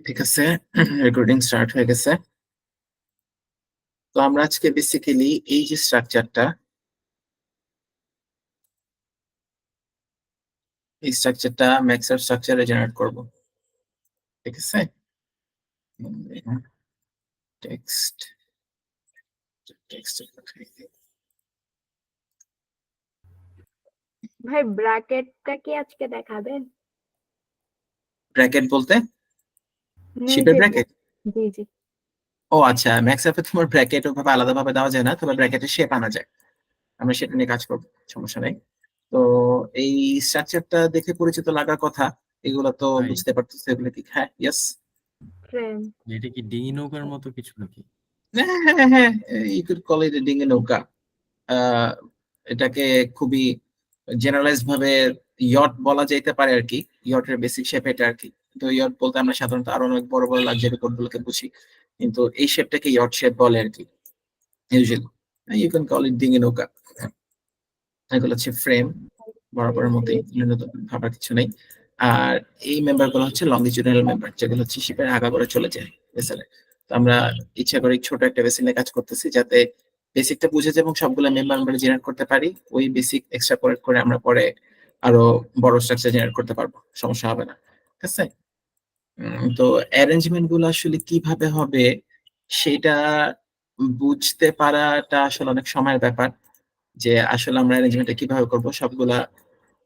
ঠিক আছে, recording start হয়ে গেছে। তো আমরা আজকে বেসিক্যালি এই যে স্ট্রাকচারটা, এই স্ট্রাকচারটা ম্যাক্সার স্ট্রাকচারে জেনারেট করব। ঠিক আছে, টেক্সট টেক্সট ভাই ব্র্যাকেটটা কি আজকে দেখাবেন? ব্র্যাকেট বলতে এই শিপের যে ব্র্যাকেট? জি জি ও আচ্ছা, ম্যাক্সঅ্যাপে তোমার ব্র্যাকেট ওভাবে আলাদাভাবে দেওয়া যায় না, তবে ব্র্যাকেটের শেপ আনা যায়। আমরা সেটা নিয়ে কাজ করব, সমস্যা নেই। তো এই স্ট্রাকচারটা দেখে পরিচিত লাগার কথা, এগুলো তো ভাই বুঝতে পারতেছে এগুলো কি। হ্যাঁ, ইয়েস। ফ্রেম এটা কি ডিঙি নৌকার মতো কিছু নাকি? হ্যাঁ হ্যাঁ হ্যাঁ, ইউ কুড কল ইট ডিঙি নৌকা। আহ, এটাকে খুবই জেনারেলাইজড ভাবে ইয়ট বলা যাইতে পারে আর কি। ইয়টের বেসিক শেপ এটা আর কি। তো ইয়ট বলতে আমরা সাধারণত আরো অনেক বড় বড় লাক্সারি বোট গুলোকে বুঝি, কিন্তু এই শেপটাকে ইয়ট শেপ বলে আর কি usually. You can call it ডিঙি নৌকা। এগুলো হচ্ছে ফ্রেম, বরাবরের মতোই, নতুন ভাবার কিছু নেই। আর এই মেম্বার গুলো হচ্ছে লংগিটিউডিনাল মেম্বার, যেগুলো হচ্ছে শিপের আগা করে চলে যায় ভেসেলে। তো আমরা ইচ্ছা করে ছোট একটা ভেসেলে কাজ করতেছি যাতে বেসিকটা বুঝে যায় এবং সবগুলো মেম্বার আমরা জেনারেট করতে পারি। ওই বেসিক এক্সট্রাপোলেট করে আমরা পরে আরো বড় স্ট্রাকচার জেনারেট করতে পারবো, সমস্যা হবে না। ঠিক আছে। তো অ্যারেঞ্জমেন্ট গুলো আসলে কিভাবে হবে সেটা বুঝতে পারাটা আসলে অনেক সময়ের ব্যাপার, যে আসলে আমরা অ্যারেঞ্জমেন্টটা কিভাবে করব। সবগুলা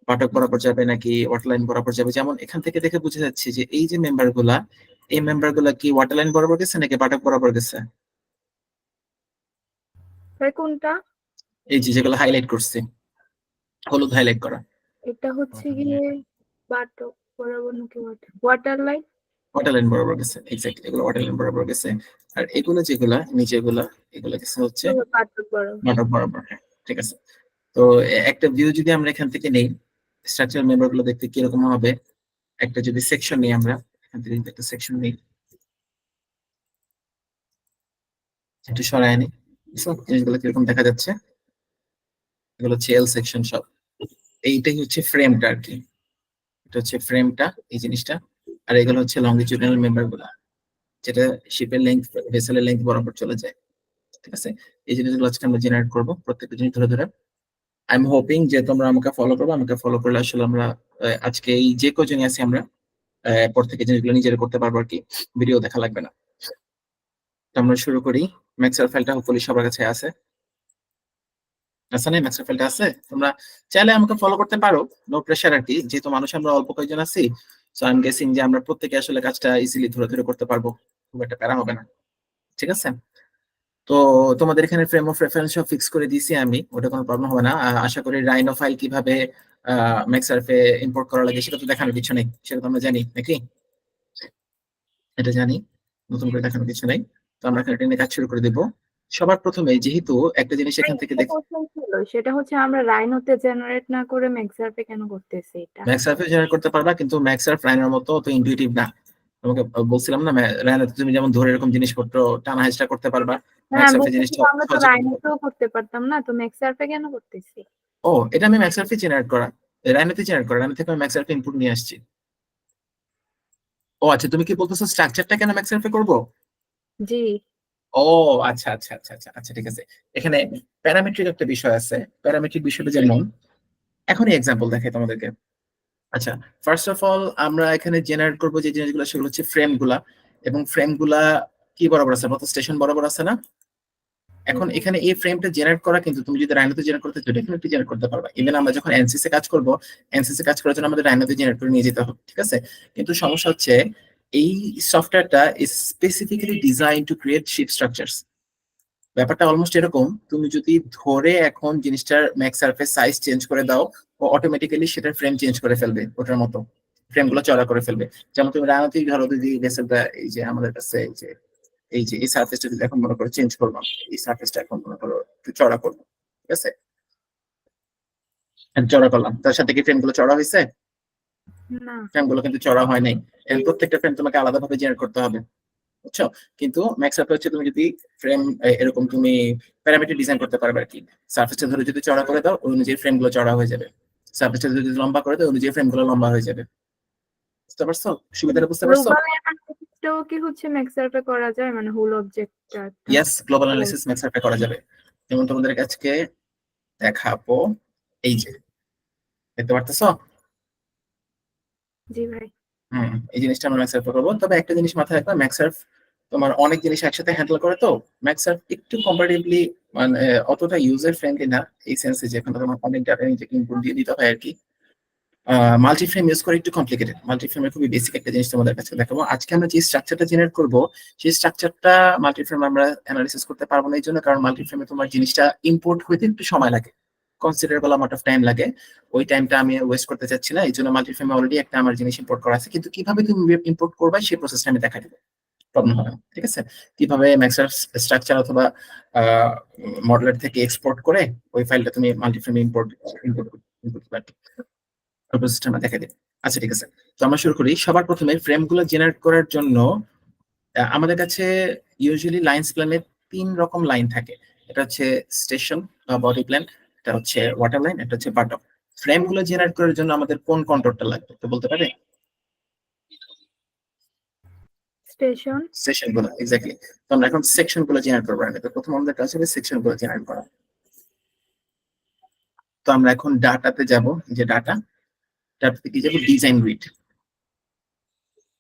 পাঠক বরাবর যাবে নাকি ওয়াটারলাইন বরাবর যাবে? যেমন এখান থেকে দেখে বুঝে যাচ্ছে যে এই যে মেম্বার গুলা, এই মেম্বার গুলা কি ওয়াটারলাইন বরাবর গেছে নাকি পাঠক বরাবর গেছে? ভাই কোনটা? এই যে যেগুলো হাইলাইট করছি, হলুদ হাইলাইট করা, এটা হচ্ছে গিয়ে বাটক বরাবর নাকি ওয়াটার লাইন? ওয়াটারলাইন বরাবর গেছে, এক্স্যাক্টলি এগুলো ওয়াটারলাইন বরাবর গেছে। আর এগুলো যেগুলা নিচেগুলা, এগুলো গেছে হচ্ছে বাটক বরাবর। পাঠক বরাবর। হ্যাঁ, ঠিক আছে। তো একটা ভিউ যদি আমরা এখান থেকে নেই, স্ট্রাকচারাল মেম্বার গুলো দেখতে কিরকম হবে, একটা যদি সেকশন নিই আমরা, এখান থেকে যদি একটা সেকশন নিই, একটু সরায় নিই, জিনিসগুলো কিরকম দেখা যাচ্ছে। এগুলো হচ্ছে এল সেকশন সব। এইটাই হচ্ছে ফ্রেমটা আর কি, এটা হচ্ছে ফ্রেমটা, এই জিনিসটা। আর এগুলো হচ্ছে লংগিটিউডিনাল মেম্বার গুলা, যেটা শিপের লেন্থ, ভেসেলের লেন্থ বরাবর চলে যায়। ঠিক আছে, এই জিনিসগুলো আজকে আমরা জেনারেট করবো প্রত্যেকটা জিনিস ধরে ধরে। আই এম হোপিং যে তোমরা আমাকে ফলো করবে। আমাকে ফলো করলে আসলে আমরা আজকে এই যে কজনই আছি আমরা পর থেকে জিনিসগুলো নিজেরা করতে পারবো আর কি, ভিডিও দেখা লাগবে না। তো আমরা শুরু করি। ম্যাক্সওয়েল ফাইলটা হোপফুলি সবার কাছে আছে। আছে না? ম্যাক্সওয়েল ফাইলটা আছে? তোমরা চাইলে আমাকে ফলো করতে পারো, নো প্রেশার আর কি, যেহেতু মানুষ আমরা অল্প কয়েকজন আছি। সো আই এম গেসিং যে আমরা প্রত্যেকে আসলে কাজটা ইজিলি ধরে ধরে করতে পারবো, খুব একটা প্যারা হবে না। ঠিক আছে। তো তোমাদের এখানে ফ্রেম অফ রেফারেন্স সব ফিক্স করে দিয়েছি আমি, ওটা কোনো প্রবলেম হবে না। আশা করি রাইনো ফাইল কিভাবে ম্যাক্সার্ফে ইম্পোর্ট করা লাগে সেটা তো দেখানোর কিছু নেই, সেটা তো আমরা জানি নাকি? এটা জানি, নতুন করে দেখানোর কিছু নেই। তো আমরা এখানে টেনে কাজ শুরু করে দেবো। সবার প্রথমে যেহেতু একটা জিনিস এখান থেকে দেখ, কোশ্চেন ছিল, সেটা হচ্ছে আমরা রাইনোতে জেনারেট না করে ম্যাক্সার্ফে কেন করতেছি এটা? ম্যাক্সার্ফে জেনারেট করতে পারবা, কিন্তু ম্যাক্সার্ফ রাইনোর মতো অত ইনটুইটিভ না। তোমাকে বলছিলাম না, রাইনোতে তুমি যেমন ধরে এরকম জিনিসপত্র টানা হেঁচড়া করতে পারবা, হ্যাঁ ম্যাক্সার্ফে বলতেছি জিনিসটা তো আমরা তো সহজে করতে পারবা। রাইনোতেও করতে পারতাম না, তো ম্যাক্সার্ফে কেন করতেছি? ও, এটা আমি ম্যাক্সার্ফে জেনারেট করা, রাইনোতে জেনারেট করা, রাইনো থেকে আমি ম্যাক্সার্ফে ইনপুট নিয়ে আসছি। ও আচ্ছা, তুমি কি বলতেছো স্ট্রাকচারটা কেন ম্যাক্সার্ফে করবো? জি। ও আচ্ছা আচ্ছা আচ্ছা আচ্ছা আচ্ছা, ঠিক আছে। এখানে প্যারামেট্রিক একটা বিষয় আছে। প্যারামেট্রিক বিষয়টা যেমন, এখনই এক্সাম্পল দেখাই তোমাদেরকে। আচ্ছা, ফার্স্ট অফ অল আমরা এখানে জেনারেট করবো যে জিনিসগুলো, সেগুলো হচ্ছে ফ্রেম গুলা। এবং ফ্রেম গুলা কি বরাবর আছে? মতো স্টেশন বরাবর আছে না? এখন এখানে এই ফ্রেমটা জেনারেট করা, কিন্তু তুমি যদি রাইনোতে জেনারেট করতে চাও ডেফিনেটলি জেনারেট করতে পারবা। ইভেন আমরা যখন এনসিসি কাজ করব, এনসিসি কাজ করার জন্য আমাদের রাইনোতে জেনারেট করে নিয়ে যেতে হবে। ঠিক আছে, কিন্তু সমস্যা হচ্ছে এই সফটওয়্যারটা is specifically design to create ship structures. ব্যাপারটা অলমোস্ট এরকম, তুমি যদি ধরে এখন জিনিসটার ম্যাক্স সারফেস সাইজ চেঞ্জ করে দাও, ও অটোমেটিক্যালি সেটার ফ্রেম চেঞ্জ করে ফেলবে, ওটার মতো ফ্রেম গুলো চড়া করে ফেলবে। যেমন তুমি রানাতেই ধরো যদি ভেসেলটা, এই যে আমাদের কাছে এই যে এই সারফেসটা যদি এখন মনে করো চেঞ্জ করবো, এই সারফেসটা এখন মনে করো একটু চড়া করবো। ঠিক আছে, চড়া করলাম, তার সাথে কি ফ্রেম গুলো চড়া হয়েছে? না। ফ্রেম গুলো কিন্তু চড়া হয় নাই। এবং প্রত্যেকটা ফ্রেম তোমাকে আলাদাভাবে জেনারেট করতে হবে, বুঝছো? কিন্তু ম্যাক্স অ্যাপ হচ্ছে তুমি যদি ফ্রেম এরকম তুমি প্যারামিটার ডিজাইন করতে পারবে আর কি। সার্ফেসটা ধরে যদি চড়া করে দাও, ওই অনুযায়ী ফ্রেম গুলো চড়া হয়ে যাবে। সার্ফেসটা যদি লম্বা করে দাও, ওই অনুযায়ী ফ্রেম গুলো লম্বা হয়ে যাবে। বুঝতে পারছো? সুবিধাটা বুঝতে পারছো? গ্লোবাল অ্যানালিসিসটাও কি হচ্ছে ম্যাক্সার্ফে করা যায়, মানে হোল অবজেক্টটা? ইয়েস, গ্লোবাল অ্যানালিসিস ম্যাক্সার্ফে করা যাবে। যেমন তোমাদের আজকে দেখাবো, এই যে দেখতে পারতেছো? জি ভাই। এই জিনিসটা আমরা ম্যাক্সার্ফে করবো। তবে একটা জিনিস মাথায় রাখবা, ম্যাক্সার্ফ তোমার অনেক জিনিস একসাথে হ্যান্ডেল করে, তো ম্যাক্সার্ফ একটু কম্পারেটিভলি মানে অতটা ইউজার ফ্রেন্ডলি না, এই সেন্সে যেখানে তোমার অনেক ডাটা নিজেকে ইনপুট দিয়ে দিতে হয় আর কি। মাল্টিফ্রেম ইউজ করে একটু কমপ্লিকেটেড। মাল্টিফ্রেমের খুবই বেসিক একটা জিনিস তোমাদের কাছে দেখাবো। আজকে আমরা যে স্ট্রাকচারটা জেনারেট করব, সেই স্ট্রাকচারটা মাল্টিফ্রেম আমরা অ্যানালিসিস করতে পারবো না, এই জন্য কারণ মাল্টিফ্রেমে তোমার জিনিসটা ইম্পোর্ট হইতে একটু সময় লাগে, কনসিডারেবল অ্যামাউন্ট অফ টাইম লাগে। ওই টাইমটা আমি ওয়েস্ট করতে চাচ্ছি না, এই জন্য মাল্টিফ্রেমে অলরেডি একটা আমার জিনিস ইম্পোর্ট করা আছে, কিন্তু কিভাবে তুমি ইম্পোর্ট করবে সেই প্রসেসটা আমি দেখা দেবো, প্রবলেম হবে না, ঠিক আছে? কিভাবে ম্যাক্সার স্ট্রাকচার অথবা মডেলের থেকে এক্সপোর্ট করে ওই ফাইলটা তুমি মাল্টিফ্রেমে ইম্পোর্ট করতে পারবে, প্রসেসটা আমরা দেখা দেব। আচ্ছা ঠিক আছে, তো আমরা শুরু করি। সবার প্রথমে ফ্রেমগুলো জেনারেট করার জন্য আমাদের কাছে ইউজুয়ালি লাইন্স প্ল্যানে 3 রকম লাইন থাকে। এটা হচ্ছে স্টেশন বা বডি প্ল্যান, এটা হচ্ছে ওয়াটার লাইন, এটা হচ্ছে বাটক। ফ্রেমগুলো জেনারেট করার জন্য আমাদের কোন কন্ট্রোলটা লাগবে তো বলতে পারে? স্টেশন। সেকশন গুলো, এক্স্যাক্টলি। তো আমরা এখন সেকশন গুলো জেনারেট করবো। তো প্রথম আমাদের কাজ হবে সেকশন গুলো জেনারেট করা। তো আমরা এখন ডাটাতে যাব, যে ডাটাতে কি যাবো? Design grid.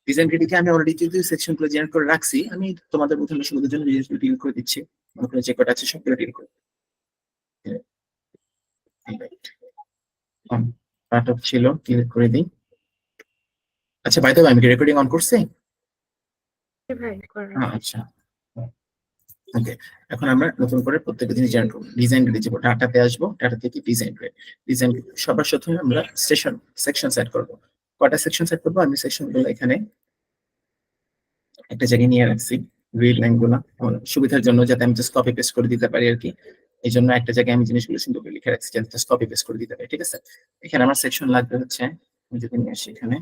ডিজাইন গ্রিডে আমি অলরেডি যদি সেকশন গুলো জেনারেট করে রাখছি, আমি তোমাদের প্রথমে সুবিধার জন্য জিনিসগুলো ডিলিট করে দিচ্ছি। মনে করে যে কটা আছে সবগুলো ডিলিট করে পার্ট ছিল, ডিলিট করে দিই। আচ্ছা বাই দ্য ওয়ে, আমি কি রেকর্ডিং অন করছি? ভাই করা। আচ্ছা ওকে। এখন আমরা নতুন করে প্রত্যেকটা জিনিস জেনারেট করব। ডিজাইন গ্রিডে যাব, ডাটাতে আসবো, ডাটা থেকে ডিজাইন গ্রিড। ডিজাইন সবার প্রথমে আমরা সেকশন সেট করব। কয়টা সেকশন সেট করব? আমি সেকশন গুলো এখানে একটা জায়গায় নিয়ে রাখছি, গ্রিড লাইন গুলো আমার সুবিধার জন্য, যাতে আমি জাস্ট কপি পেস্ট করে দিতে পারি আর কি। এই জন্য একটা জায়গায় আমি জিনিসগুলো সুন্দর করে লিখে রাখছি, যাতে জাস্ট কপি পেস্ট করে দিতে পারি, ঠিক আছে? এখানে আমার সেকশন লাগবে হচ্ছে, আমি যদি নিয়ে আসি এখানে,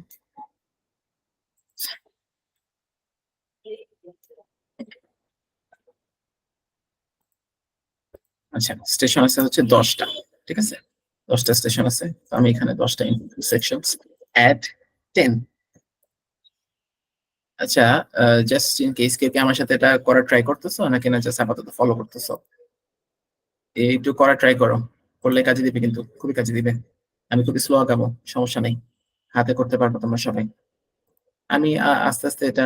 আচ্ছা স্টেশন আছে হচ্ছে 10টা, ঠিক আছে? 10টা স্টেশন আছে, তো আমি এখানে 10টা সেকশনস অ্যাড 10। আচ্ছা, জাস্ট ইন কেস কেউ কি আমার সাথে এটা করার ট্রাই করতেছো, নাকি না জাস্ট আপাতত ফলো করতেছো? একটু করা ট্রাই করো, করলে কাজে দিবে, কিন্তু খুবই কাজে দিবে। আমি খুবই স্লো আঁকাবো, সমস্যা নেই, হাতে করতে পারবো তোমরা সবাই। আমি আস্তে আস্তে এটা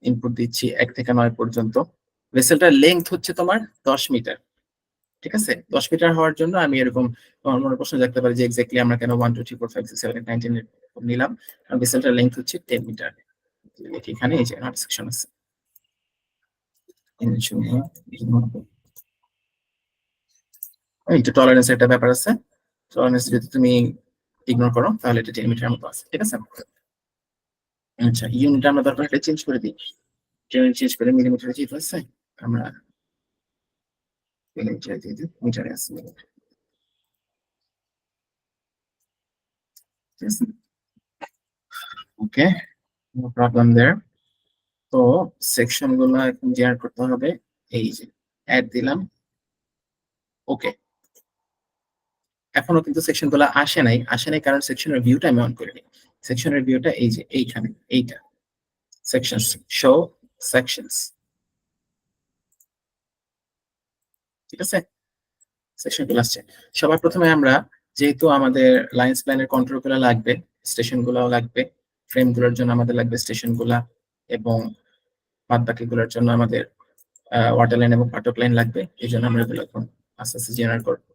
ইনপুট দিচ্ছি 1 থেকে 9 পর্যন্ত। ভেসেলটার লেংথ হচ্ছে তোমার 10 মিটার, ঠিক আছে? 10 মিটার হওয়ার জন্য আমি এরকম, তোমার মনে প্রশ্ন জাগতে পারে যে এক্স্যাক্টলি আমরা কেন 1 2 3 4 5 6 7 8 9 10 নিলাম। কারণ ভেসেলটার লেংথ হচ্ছে 10 মিটার। এখানে এই যে নট সেকশন আছে, একটু টলারেন্স একটা ব্যাপার আছে। টলারেন্স যদি তুমি ইগনোর করো তাহলে এটা 10 মিটার মতো আছে, ঠিক আছে? আচ্ছা, ইউনিট আমরা দরকার হলে চেঞ্জ করে দিই, চেঞ্জ করে মিলিমিটারে যেতে আছে, আমরা মিলিমিটারে দিয়ে দিই, মিটারে আছে মিলিমিটার, ঠিক আছে? ওকে, নো প্রবলেম देयर। তো সেকশন গুলো এখন জেনারেট করতে হবে, এই যে অ্যাড দিলাম, ওকে। এখনো কিন্তু সেকশন গুলো আসে নাই কারণ সেকশনের ভিউটা আমি অন করিনি। সেকশনের ভিউটা এই যে এইখানে, এইটা সেকশনস, শো সেকশনস, ঠিক আছে? সেকশন গুলো আসছে। সবার প্রথমে আমরা, যেহেতু আমাদের লাইন্স প্ল্যানের কন্ট্রোল গুলো লাগবে, স্টেশন গুলাও লাগবে, ফ্রেম গুলোর জন্য আমাদের লাগবে স্টেশন গুলা, এবং বাদ বাকি গুলোর জন্য আমাদের ওয়াটার লাইন এবং পাটক লাইন লাগবে। এই জন্য আমরা এগুলো এখন আস্তে আস্তে জেনারেট করবো।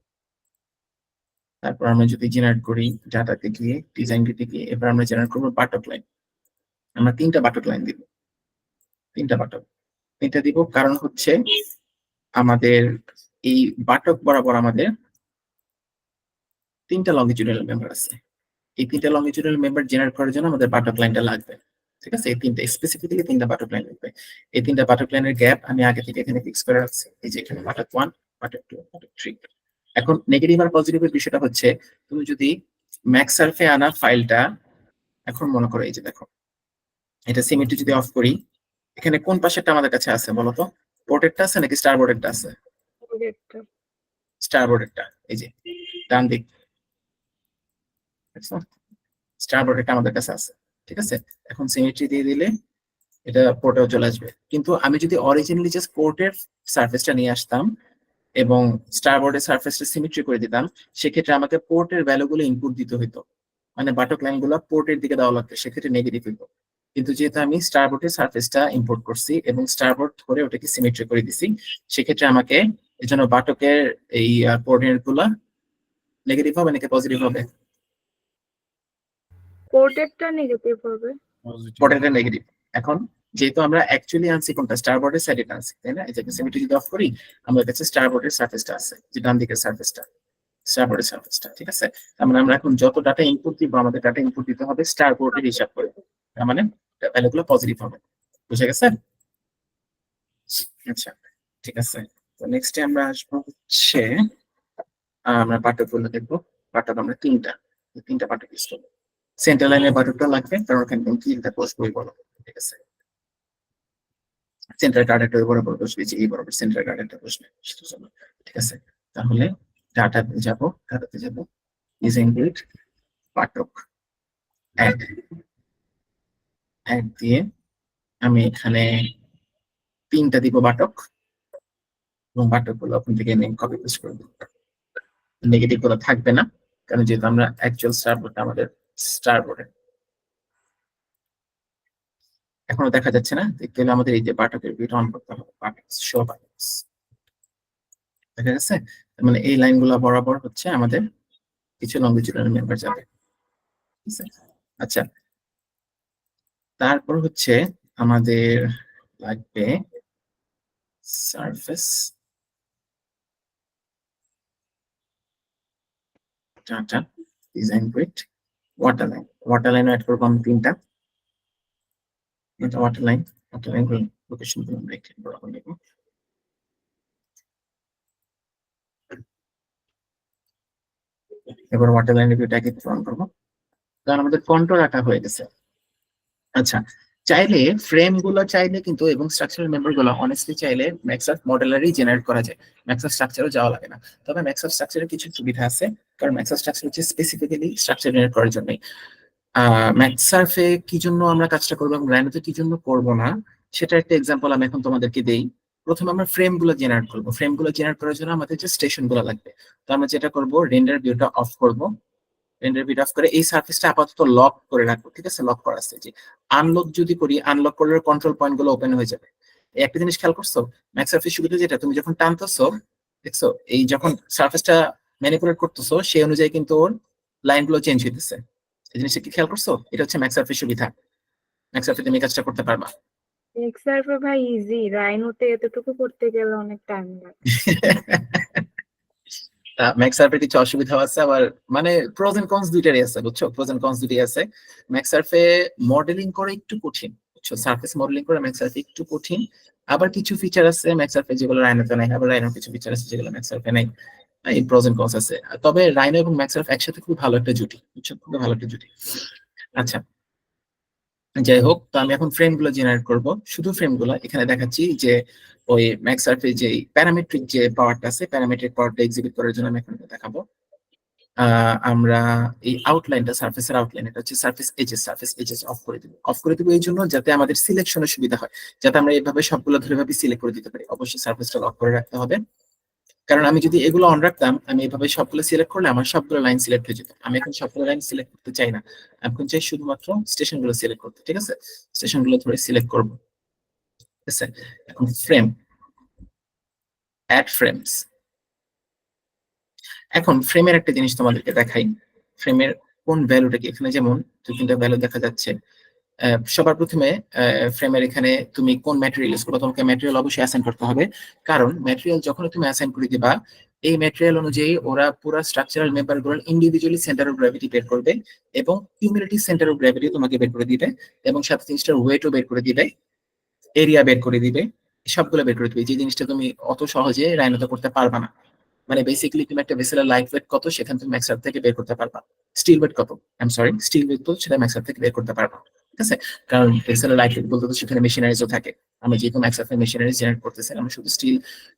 তারপর আমরা যদি জেনারেট করি ডাটাতে গিয়ে, ডিজাইন দিতে গিয়ে, এবার আমরা জেনারেট করবো বাটক লাইন। আমরা 3টা বাটক লাইন দিব, 3টা বাটক। 3টা দিব কারণ হচ্ছে আমাদের এই বাটক বরাবর আমাদের 3টা লংজিটিউডাল মেম্বার আছে। এই 3টা লংজিটিউডাল মেম্বার জেনারেট করার জন্য আমাদের বাটক লাইনটা লাগবে, ঠিক আছে? এই 3টা স্পেসিফিক্যালি 3টা বাটক লাইন লাগবে। এই 3টা বাটক লাইনের গ্যাপ আমি আগে থেকে এখানে ফিক্স করে রাখছি, এই যে এখানে বাটক 1, বাটক 2, বাটক 3। এখন নেগেটিভ আর পজিটিভের বিষয়টা হচ্ছে, তুমি যদি ম্যাক্সার্ফে আনা ফাইলটা, এখন মনে করো এই যে দেখো, এটা সিমেট্রি যদি অফ করি, এখানে কোন পাশেরটা আমাদের কাছে আছে বলো তো? পোর্টেরটা আছে নাকি স্টার বোর্ডেরটা আছে? স্টার বোর্ডেরটা, এই যে ডান দিক, স্টার বোর্ডেরটা আমাদের কাছে আছে। ঠিক আছে, এখন সিমেট্রি দিয়ে দিলে এটা পোর্টেও চলে আসবে। কিন্তু আমি যদি অরিজিনালি জাস্ট পোর্টের সারফেসটা নিয়ে আসতাম এবং স্টারবোর্ডের সারফেসটা সিমেট্রি করে দিতাম, সেক্ষেত্রে আমাকে পোর্টের ভ্যালুগুলো ইনপুট দিতে হতো, মানে বাটক লাইন গুলো পোর্টের দিকে দেওয়া লাগতো, সেক্ষেত্রে নেগেটিভ হইতো। কিন্তু যেহেতু আমি স্টারবোর্ডের সারফেসটা ইম্পোর্ট করছি এবং স্টারবোর্ড ধরে ওটাকে সিমেট্রি করে দিছি, সেক্ষেত্রে আমাকে এই জন্য বাটকের এই কোঅর্ডিনেট গুলা নেগেটিভ হবে নাকি পজিটিভ হবে? পোর্টেরটা নেগেটিভ হবে। পজিটিভ। পোর্টেরটা নেগেটিভ। এখন যেহেতু আমরা অ্যাকচুয়ালি আনছি কোনটা, স্টারবোর্ডের সাইডে আনছি, তাই না? এই যে সিমেট্রি যদি অফ করি, আমাদের কাছে স্টারবোর্ডের সারফেসটা আছে, যে ডান দিকের সারফেসটা, স্টারবোর্ডের সারফেসটা, ঠিক আছে? তার মানে আমরা এখন যত ডাটা ইনপুট দিব, আমাদের ডাটা ইনপুট দিতে হবে স্টারবোর্ডের হিসাব করে, তার মানে ভ্যালুগুলো পজিটিভ হবে। বুঝে গেছে? আচ্ছা, ঠিক আছে। তো নেক্সটে আমরা আসবো হচ্ছে আমরা পাঠকগুলো দেখবো। পাঠক আমরা তিনটা পাঠক ইউজ করবো। সেন্টার লাইনের পাঠকটা লাগবে, কারণ ওখানে তিনটা পোস্ট বই বলো, ঠিক আছে? সেন্টার গার্ডেনটা বরাবর বসবে, যে এই বরাবর সেন্টার গার্ডেনটা বসবে, সেটার জন্য, ঠিক আছে? তাহলে ডাটাতে যাব ডিজাইন গ্রিড পাঠক অ্যাড দিয়ে আমি এখানে তিনটা দিব বাটক, এবং বাটক গুলো ওখান থেকে নেম কপি পেস্ট করে দেবো। নেগেটিভ গুলো থাকবে না, কারণ যেহেতু আমরা অ্যাকচুয়াল স্টারবোর্ডটা আমাদের স্টারবোর্ডে এখনো দেখা যাচ্ছে না, দেখতে হলে আমাদের এই যে বাটকের ভিউটা অন করতে হবে, বাটকস শো বাটকস, দেখা যাচ্ছে? তার মানে এই লাইনগুলো বরাবর হচ্ছে আমাদের কিছু লংজিটিউডাল মেম্বার যাবে, ঠিক আছে? আচ্ছা, তারপর হচ্ছে আমাদের লাগবে surface data design grid water line add করবো আমি তিনটা। এটা ওয়াটার লাইন গুলো লোকেশন গুলো আমরা একটু বরাবর নেব। এবার ওয়াটার লাইনের ভিউটাকে অন করবো, কারণ আমাদের কন্ট্রোল ডাটা হয়ে গেছে। আচ্ছা, চাইলে ফ্রেম গুলো চাইলে কিন্তু এবং স্ট্রাকচারাল মেম্বার গুলো অনেস্টলি চাইলে ম্যাক্সআপ মডেলারই জেনারেট করা যায়, ম্যাক্সআপ স্ট্রাকচারও যাওয়া লাগে না। তবে ম্যাক্সআপ স্ট্রাকচারের কিছু সুবিধা আছে, কারণ ম্যাক্সআপ স্ট্রাকচার হচ্ছে স্পেসিফিক্যালি স্ট্রাকচার জেনারেট করার জন্য। ম্যাক্সার্ফে কি জন্য আমরা কাজটা করবো এবং রাইনোতে কি জন্য করবো না, সেটা একটা এক্সাম্পল আমি এখন তোমাদেরকে দেই। প্রথমে আমরা ফ্রেম গুলো জেনারেট করবো। ফ্রেম গুলো জেনারেট করার জন্য আমাদের যে স্টেশন গুলো লাগবে, তো আমরা যেটা করবো, রেন্ডার ভিউটা অফ করবো। রেন্ডার ভিউটা অফ করে এই সার্ফেসটা আপাতত লক করে রাখবো, ঠিক আছে? লক করা আছে, যে আনলক যদি করি, আনলক করলে কন্ট্রোল পয়েন্ট গুলো ওপেন হয়ে যাবে। এই একটা জিনিস খেয়াল করছো, ম্যাক্সার্ফের সুবিধা যেটা, তুমি যখন টানতেছো, দেখছো এই যখন সার্ফেসটা ম্যানিপুলেট করতেছো, সেই অনুযায়ী কিন্তু ওর লাইন গুলো চেঞ্জ হইতেছে। এই জিনিসটা কি খেয়াল করছো? এটা হচ্ছে ম্যাক্সার্ফের সুবিধা। ম্যাক্সার্ফে তুমি এই কাজটা করতে পারবা। এক্সারফে ভাই ইজি, রাইনোতে এতটুকু করতে গেলে অনেক টাইম লাগে। ম্যাক্সার্ফের কিছু অসুবিধা আছে, আবার মানে প্রোজ এন্ড কনস দুইটারই আছে, বুঝছো? প্রোজ এন্ড কনস দুইটাই আছে। ম্যাক্সার্ফে মডেলিং করা একটু কঠিন, বুঝছো? সারফেস মডেলিং করা ম্যাক্সার্ফে একটু কঠিন। আবার কিছু ফিচার আছে ম্যাক্সার্ফে যেগুলো রাইনোতে নাই, আবার রাইনোর কিছু ফিচার আছে যেগুলো ম্যাক্সার্ফে নাই। এই প্রোজ এন্ড কনস আছে। তবে রাইনো এবং ম্যাক্সার্ফ একসাথে খুব ভালো একটা জুটি, বুঝছো? খুব ভালো একটা জুটি। আচ্ছা, যাই হোক, তো আমি এখন ফ্রেম গুলো জেনারেট করবো। শুধু ফ্রেম গুলো এখানে দেখাচ্ছি, যে ওই ম্যাক্সার্ফে যে প্যারামেট্রিক যে পাওয়ারটা আছে, প্যারামেট্রিক পাওয়ারটা এক্সিকিউট করার জন্য আমি এখন দেখাবো। আমরা এই আউটলাইনটা, সারফেসের আউটলাইন, এটা হচ্ছে সারফেস এজেস অফ করে দিব। অফ করে দিব এই জন্য যাতে আমাদের সিলেকশনের সুবিধা হয়, যাতে আমরা এইভাবে সবগুলো ধরে ভাবে সিলেক্ট করে দিতে পারি। অবশ্যই সারফেসটা লক করে রাখতে হবে, কারণ আমি যদি এগুলো অন রাখতাম, আমি এইভাবে সবগুলো সিলেক্ট করলে আমার সবগুলো লাইন সিলেক্ট হয়ে যেত। আমি এখন সবগুলো লাইন সিলেক্ট করতে চাই না, আমি এখন চাই শুধুমাত্র স্টেশন গুলো সিলেক্ট করতে, ঠিক আছে? স্টেশন গুলো ধরে সিলেক্ট করবো, ঠিক আছে? এখন ফ্রেম, অ্যাড ফ্রেমস। এখন ফ্রেমের একটা জিনিস তোমাদেরকে দেখাই, ফ্রেমের কোন ভ্যালুটা কি। এখানে যেমন দুই তিনটা ভ্যালু দেখা যাচ্ছে। সবার প্রথমে ফ্রেমের এখানে তুমি কোন ম্যাটেরিয়াল ইউজ করবে, তোমাকে ম্যাটেরিয়াল অবশ্যই অ্যাসাইন করতে হবে, কারণ ম্যাটেরিয়াল যখন তুমি অ্যাসাইন করে দিবা, এই ম্যাটেরিয়াল অনুযায়ী ওরা পুরো স্ট্রাকচারাল মেম্বার গুলো ইন্ডিভিজুয়ালি সেন্টার অফ গ্র্যাভিটি বের করবে, এবং কিউমুলেটিভ সেন্টার অফ গ্র্যাভিটি তোমাকে বের করে দিবে, এবং সাথে জিনিসটার ওয়েটও বের করে দিবে, এরিয়া বের করে দিবে, সবগুলো বের করে দিবে। যে জিনিসটা তুমি অত সহজে রাইনোতে করতে পারবা না। মানে বেসিক্যালি তুমি একটা ভেসেলের লাইট ওয়েট কত, সেখান থেকে ম্যাক্সআপ থেকে বের করতে পারবা। স্টিল ওয়েট কত, স্টিল ওয়েট তো সেটা ম্যাক্সআপ থেকে বের করতে পারবা, ঠিক আছে? কারণ ভেসেলের লাইট ওয়েট বলতে তো সেখানে মেশিনারিজও থাকে। আমরা যেহেতু ম্যাক্সআপ মেশিনারিজ জেনারেট করতেছি, আমরা শুধু স্টিল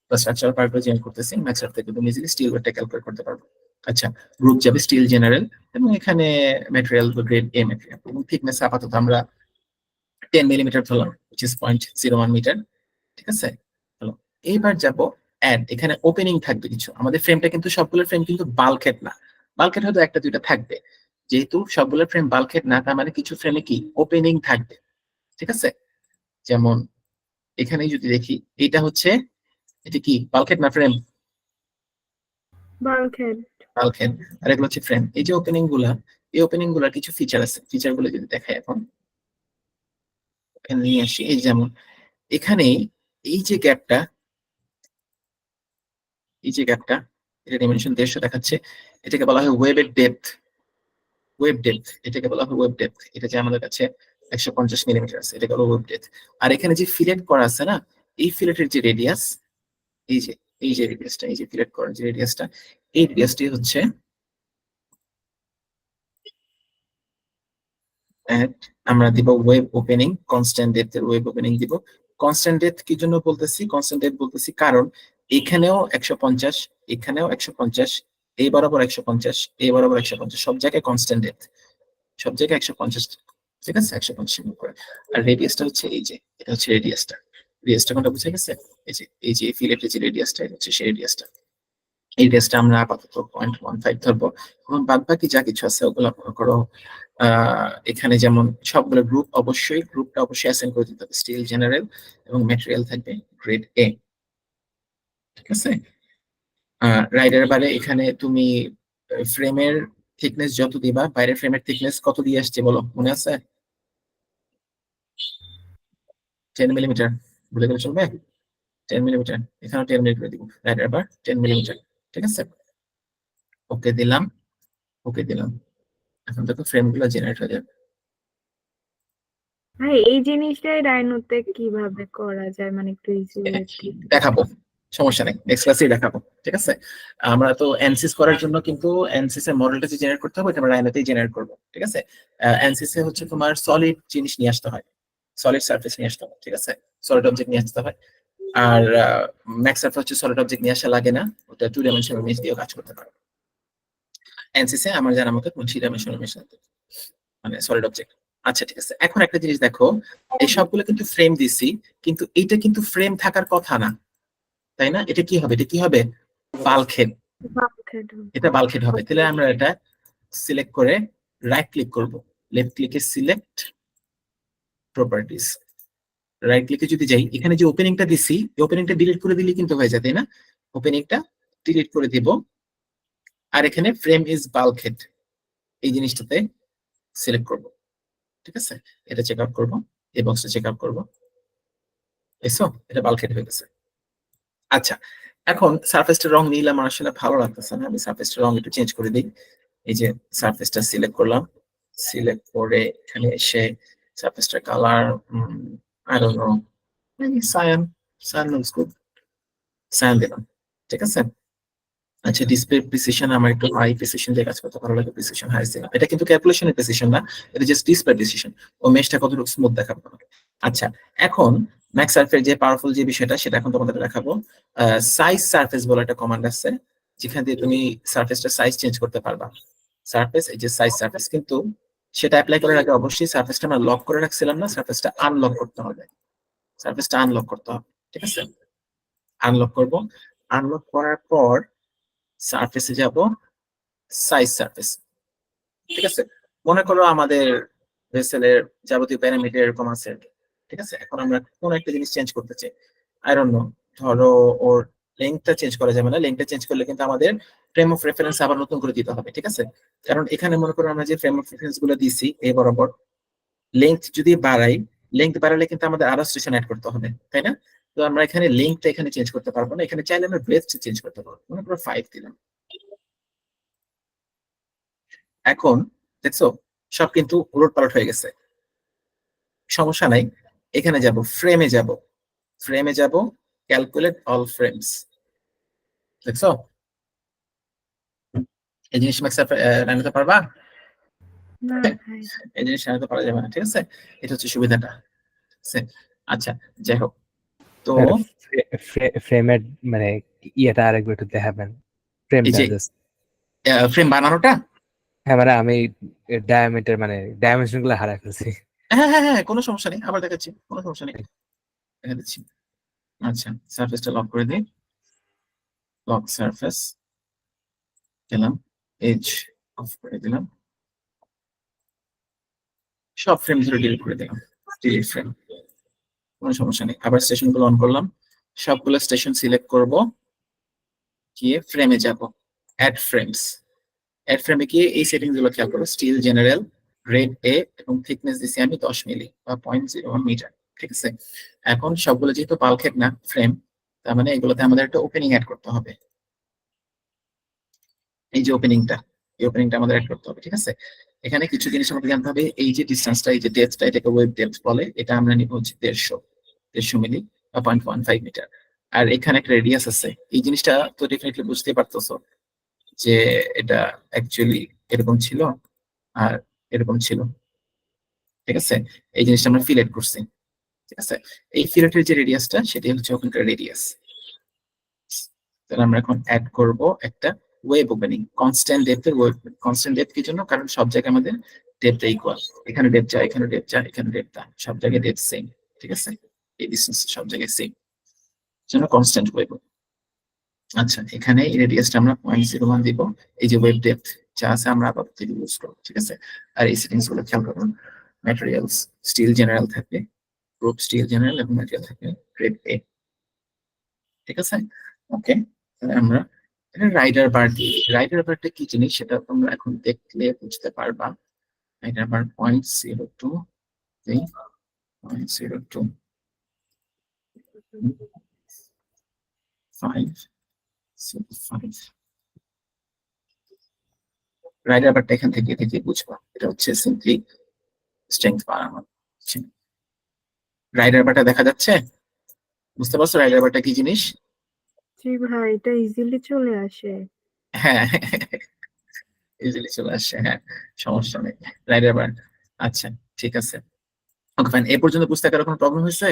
বা স্ট্রাকচারাল পার্টগুলো জেনারেট করতেছি, ম্যাক্সআপ থেকে তুমি ইজিলি স্টিল ওয়েটটা ক্যালকুলেট করতে পারবো। আচ্ছা, গ্রুপ যাবে স্টিল জেনারেল, এবং এখানে ম্যাটেরিয়াল গ্রেড এ ম্যাটেরিয়াল, এবং থিকনেস আপাতত আমরা 10 মিলিমিটার ধরলাম, which is 0.01 মিটার। ঠিক আছে, হলো। এইবার যাব অ্যাড, এখানে ওপেনিং থাকবে কিছু। আমাদের ফ্রেমটা কিন্তু সবগুলো ফ্রেম কিন্তু বাল্কহেড না, বাল্কহেড হয়তো একটা দুইটা থাকবে। যেহেতু সবগুলো ফ্রেম বাল্কহেড না, তার মানে কিছু ফ্রেমে কি ওপেনিং থাকবে। ঠিক আছে, যেমন এখানে যদি দেখি, এটা হচ্ছে, এটা কি বাল্কহেড না ফ্রেম? বাল্কহেড। বাল্কহেড। আর এগুলো হচ্ছে ফ্রেম। এই যে ওপেনিং গুলা, এই ওপেনিং গুলার কিছু ফিচার আছে, ফিচার গুলো যদি দেখাই এখন, এখানে নিয়ে আসি। এই যেমন এখানে এই যে গ্যাপটা, এই যে গ্যাপটা, এটা ডিমেনশন 150 দেখাচ্ছে, এটাকে বলা হয় ওয়েবের ডেপথ। ওয়েব ডেপথ, এটাকে বলা হয় ওয়েব ডেপথ। এটা যে আমাদের কাছে 150 মিলিমিটার আছে, এটাকে বলা ওয়েব ডেপথ। আর এখানে যে ফিলেট করা আছে না, এই ফিলেটের যে রেডিয়াস, এই যে এই যে রেডিয়াসটা, এই যে ফিলেট করার যে রেডিয়াসটা, এই রেডিয়াসটি হচ্ছে আমরা দিব ওয়েব ওপেনিং কনস্ট্যান্ট ডেপথ এর ওয়েব ওপেনিং দিব। কনস্ট্যান্ট ডেপথ কি জন্য বলতেছি? কনস্ট্যান্ট ডেপথ বলতেছি কারণ এখানেও 150, এখানেও 150, এই বরাবর 150, এই বরাবর 150, সব জায়গায় কনস্ট্যান্ট ডেপথ, সব জায়গায় 150। ঠিক আছে, 150 এর উপরে। আর রেডিয়াসটা হচ্ছে এই যে, এটা হচ্ছে রেডিয়াসটা। রেডিয়াসটা কোনটা বুঝে গেছে? এই যে ফিলেটের যে রেডিয়াসটা, এটা হচ্ছে সেই রেডিয়াসটা। এই রেডিয়াসটা আমরা আপাতত 0.15 ধরবো, এবং বাদ বাকি যা কিছু আছে ওগুলো মনে করো এখানে যেমন সবগুলো গ্রুপ, অবশ্যই গ্রুপটা অবশ্যই অ্যাসাইন করে দিতে হবে, স্টিল জেনারেল, এবং ম্যাটেরিয়াল থাকবে গ্রেড এ। ঠিক আছে, রাইডার বারে এখানে তুমি ফ্রেমের থিকনেস যত দিবা, বাইরের ফ্রেমের থিকনেস কত দিয়ে আসছে বলো, মনে আছে? 10 মিলিমিটার, ভুলে গেলে চলবে? 10 মিলিমিটার, এখানেও 10 মিলিমিটার দিব, রাইডার বার 10 মিলিমিটার। ঠিক আছে, ওকে দিলাম, ওকে দিলাম। এখন দেখো ফ্রেম গুলো জেনারেট হয়ে যাবে। ভাই এই জিনিসটাই রাইনোতে কিভাবে করা যায়, মানে একটু ইজি ওয়েতে? দেখাবো, সমস্যা নেই, নেক্সট ক্লাসেই দেখাবো। ঠিক আছে, আমরা তো এনসিস করার জন্য কিন্তু এনসিস এর মডেলটা যে জেনারেট করতে হবে, এটা আমরা রাইনোতেই জেনারেট করবো। ঠিক আছে, এনসিস এ হচ্ছে তোমার সলিড জিনিস নিয়ে আসতে হয়, সলিড সারফেস নিয়ে আসতে হয়। ঠিক আছে, সলিড অবজেক্ট নিয়ে আসতে হয়। আর ম্যাক্স সারফেস হচ্ছে সলিড অবজেক্ট নিয়ে আসা লাগে না, ওটা 2 ডাইমেনশনাল ইমেজ দিয়েও কাজ করতে পারে। এনসিস এ আমার জানা মতো 3 ডাইমেনশনাল ইমেজ, মানে সলিড অবজেক্ট। আচ্ছা ঠিক আছে, এখন একটা জিনিস দেখো, এই সবগুলো কিন্তু ফ্রেম দিছি, কিন্তু এইটা কিন্তু ফ্রেম থাকার কথা না, তাই না? এটা কি হবে? এটা কি হবে? বাল্কহেড। বাল্কহেড। এটা বাল্কহেড হবে। তাহলে আমরা এটা সিলেক্ট করে রাইট ক্লিক করব, লেফট ক্লিকে সিলেক্ট প্রপার্টিজ, রাইট ক্লিকে যদি যাই, এখানে যে ওপেনিংটা দিছি, এই ওপেনিংটা ডিলিট করে দিলে কিন্তু হয়ে যায়, তাই না? ওপেনিংটা ডিলিট করে দিব, আর এখানে ফ্রেম ইজ বাল্কহেড এই জিনিসটাতে সিলেক্ট করব। ঠিক আছে, এটা চেক আউট করবো, এই বক্সটা চেক আউট করবো, এসো এটা বাল্কহেড হয়ে গেছে। আচ্ছা, এখন সারফেসটার রং নিলে আমার আসলে ভালো লাগতেছে না, আমি সারফেসটার রং একটু চেঞ্জ করে দিই। এই যে সারফেসটা সিলেক্ট করলাম, সিলেক্ট করে এখানে এসে সারফেসটার colour I don't know, cyan, cyan looks good, cyan দিলাম। ঠিক আছে, আচ্ছা ডিসপ্লে প্রিসিশন আমার একটু হাই প্রিসিশন দিয়ে কাজ করতে ভালো লাগে, প্রিসিশন হাই দিলাম। এটা কিন্তু ক্যালকুলেশনের প্রিসিশন না, এটা জাস্ট ডিসপ্লে প্রিসিশন, ও মেশটা কতটুকু স্মুথ দেখাবে আমাকে। আচ্ছা, এখন ম্যাক্স সারফেস যে পাওয়ারফুল যে বিষয়টা, সেটা এখন তোমাদের দেখাবো। সাইজ সারফেস বলে একটা কমান্ড আছে, যেখান দিয়ে তুমি সারফেসটা সাইজ চেঞ্জ করতে পারবা। সারফেস, এই যে সাইজ সারফেস, কিন্তু সেটা অ্যাপ্লাই করার আগে অবশ্যই সারফেসটা আমরা লক করে রাখছিলাম না, সারফেসটা আনলক করতে হবে, সারফেসটা আনলক করতে হবে। ঠিক আছে, আনলক করব, আনলক করার পর সারফেসে যাব, সাইজ সারফেস। ঠিক আছে, মনে করো আমাদের ভেসেলের যাবতীয় প্যারামিটার এরকম আছে। ঠিক আছে, এখন আমরা কোন একটা জিনিস চেঞ্জ করতে চাই, আই ডোন্ট নো, ধরো ওর লেংথটা চেঞ্জ করা যাবে না, লেংথটা চেঞ্জ করলে কিন্তু আমাদের ফ্রেম অফ রেফারেন্স আবার নতুন করে দিতে হবে। ঠিক আছে, কারণ এখানে মনে করো আমরা যে ফ্রেম অফ রেফারেন্স গুলো দিছি এই বরাবর, লেংথ যদি বাড়াই, লেংথ বাড়ালে কিন্তু আমাদের আরো স্টেশন অ্যাড করতে হবে, তাই না? তো আমরা এখানে লেংথটা এখানে চেঞ্জ করতে পারবো না, এখানে চাইলে আমরা ব্রেথ চেঞ্জ করতে পারবো, মনে করো 5 দিলাম। এখন দেখছো সব কিন্তু উলট পালট হয়ে গেছে, সমস্যা নাই। এখানে যাব, ফ্রেমে যাব, ফ্রেমে যাব, ক্যালকুলেট অল ফ্রেমস। দেখছো এই জিনিস ম্যাক্স রান্নাতে পারবা? না ভাই। এই জিনিস রান্নাতে পারা যাবে না। ঠিক আছে, এটা হচ্ছে সুবিধাটা। ঠিক আছে, আচ্ছা যাই হোক, তো ফ্রেমের মানে ইয়েটা আরেকবার একটু দেখাবেন, এই ফ্রেমটা যে জাস্ট ফ্রেম বানানোটা? হ্যাঁ মানে আমি ডায়ামিটার মানে ডাইমেনশন গুলো হারাই ফেলছি। হ্যাঁ হ্যাঁ হ্যাঁ, কোনো সমস্যা নেই, আবার দেখাচ্ছি, কোনো সমস্যা নেই, দেখা দিচ্ছি। আচ্ছা, সারফেসটা লক করে দিই, লক সারফেস দিলাম, এজ অফ করে দিলাম, সব ফ্রেম ধরে ডিলিট করে দিলাম, ডিলিট ফ্রেম, কোনো সমস্যা নেই। আবার স্টেশন গুলো অন করলাম, সবগুলো স্টেশন সিলেক্ট করব, গিয়ে ফ্রেমে যাব, অ্যাড ফ্রেমস। অ্যাড ফ্রেমে গিয়ে এই সেটিংস গুলো খেয়াল করো, স্টিল জেনারেল, রেড এ, এবং থিকনেস দিছি আমি 10 মিলি বা 0.01 মিটার। ঠিক আছে, এখন সবগুলো যেহেতু বাল্কহেড না ফ্রেম, তার মানে এগুলোতে আমাদের একটা ওপেনিং অ্যাড করতে হবে। এই যে ওপেনিংটা, এই ওপেনিংটা আমাদের অ্যাড করতে হবে। ঠিক আছে, এখানে কিছু জিনিস আমাদের জানতে হবে। এই যে ডিসটেন্সটা, এই যে ডেপথটা, এটাকে ওয়েভ ডেপথ বলে, এটা আমরা নিব হচ্ছে 150 মিলি বা 0.15 মিটার। আর এখানে একটা রেডিয়াস আছে, এই জিনিসটা তো ডেফিনেটলি বুঝতে পারতেছো যে এটা অ্যাকচুয়ালি এরকম ছিল আর এরকম ছিল। ঠিক আছে, এই জিনিসটা আমরা ফিলেট করছি। ঠিক আছে, এই ফিলেটের যে রেডিয়াসটা, সেটাই হচ্ছে ওখানকার রেডিয়াস। তাহলে আমরা এখন অ্যাড করব একটা ওয়েব ওপেনিং, কনস্ট্যান্ট ডেপথের ওয়েব। কনস্ট্যান্ট ডেপথ কি জন্য? কারণ সব জায়গায় আমাদের ডেপথ ইকুয়াল, এখানে ডেপথ যা, এখানে ডেপথ যা, এখানে ডেপথ তা, সব জায়গায় ডেপথ সেম। ঠিক আছে, এই ডিসটেন্স সব জায়গায় সেম, জন্য কনস্ট্যান্ট ওয়েব। আচ্ছা, এখানে এই রেডিয়াসটা আমরা 0.01 দিব। এই যে ওয়েব ডেপথ যা আছে আমরা আপাতত ইউজ করব। ঠিক আছে, আর এই সেটিংস গুলো খেয়াল করুন। ম্যাটেরিয়ালস স্টিল জেনারেল থাকবে, গ্রুপ স্টিল জেনারেল, এবং ম্যাটেরিয়াল থাকবে গ্রেড এ। ঠিক আছে, ওকে। তাহলে আমরা রাইডার বার দিই। রাইডার বারটা কি জিনিস সেটা তোমরা এখন দেখলে বুঝতে পারবা। রাইডার বার 0.02, 0.02, 5, 5। রাইডার বারটা এখান থেকে দেখে বুঝবা, এটা হচ্ছে সিম্পলি স্ট্রেংথ বাড়ানো। রাইডার বারটা দেখা যাচ্ছে? বুঝতে পারছো রাইডার বারটা কি জিনিস? জি ভাই, এটা ইজিলি চলে আসে। হ্যাঁ, ইজিলি চলে আসছে, হ্যাঁ, সমস্যা নেই। রাইডার বার, আচ্ছা, ঠিক আছে, ওকে ফাইন। এ পর্যন্ত বুঝতে কারো কোনো প্রবলেম হয়েছে?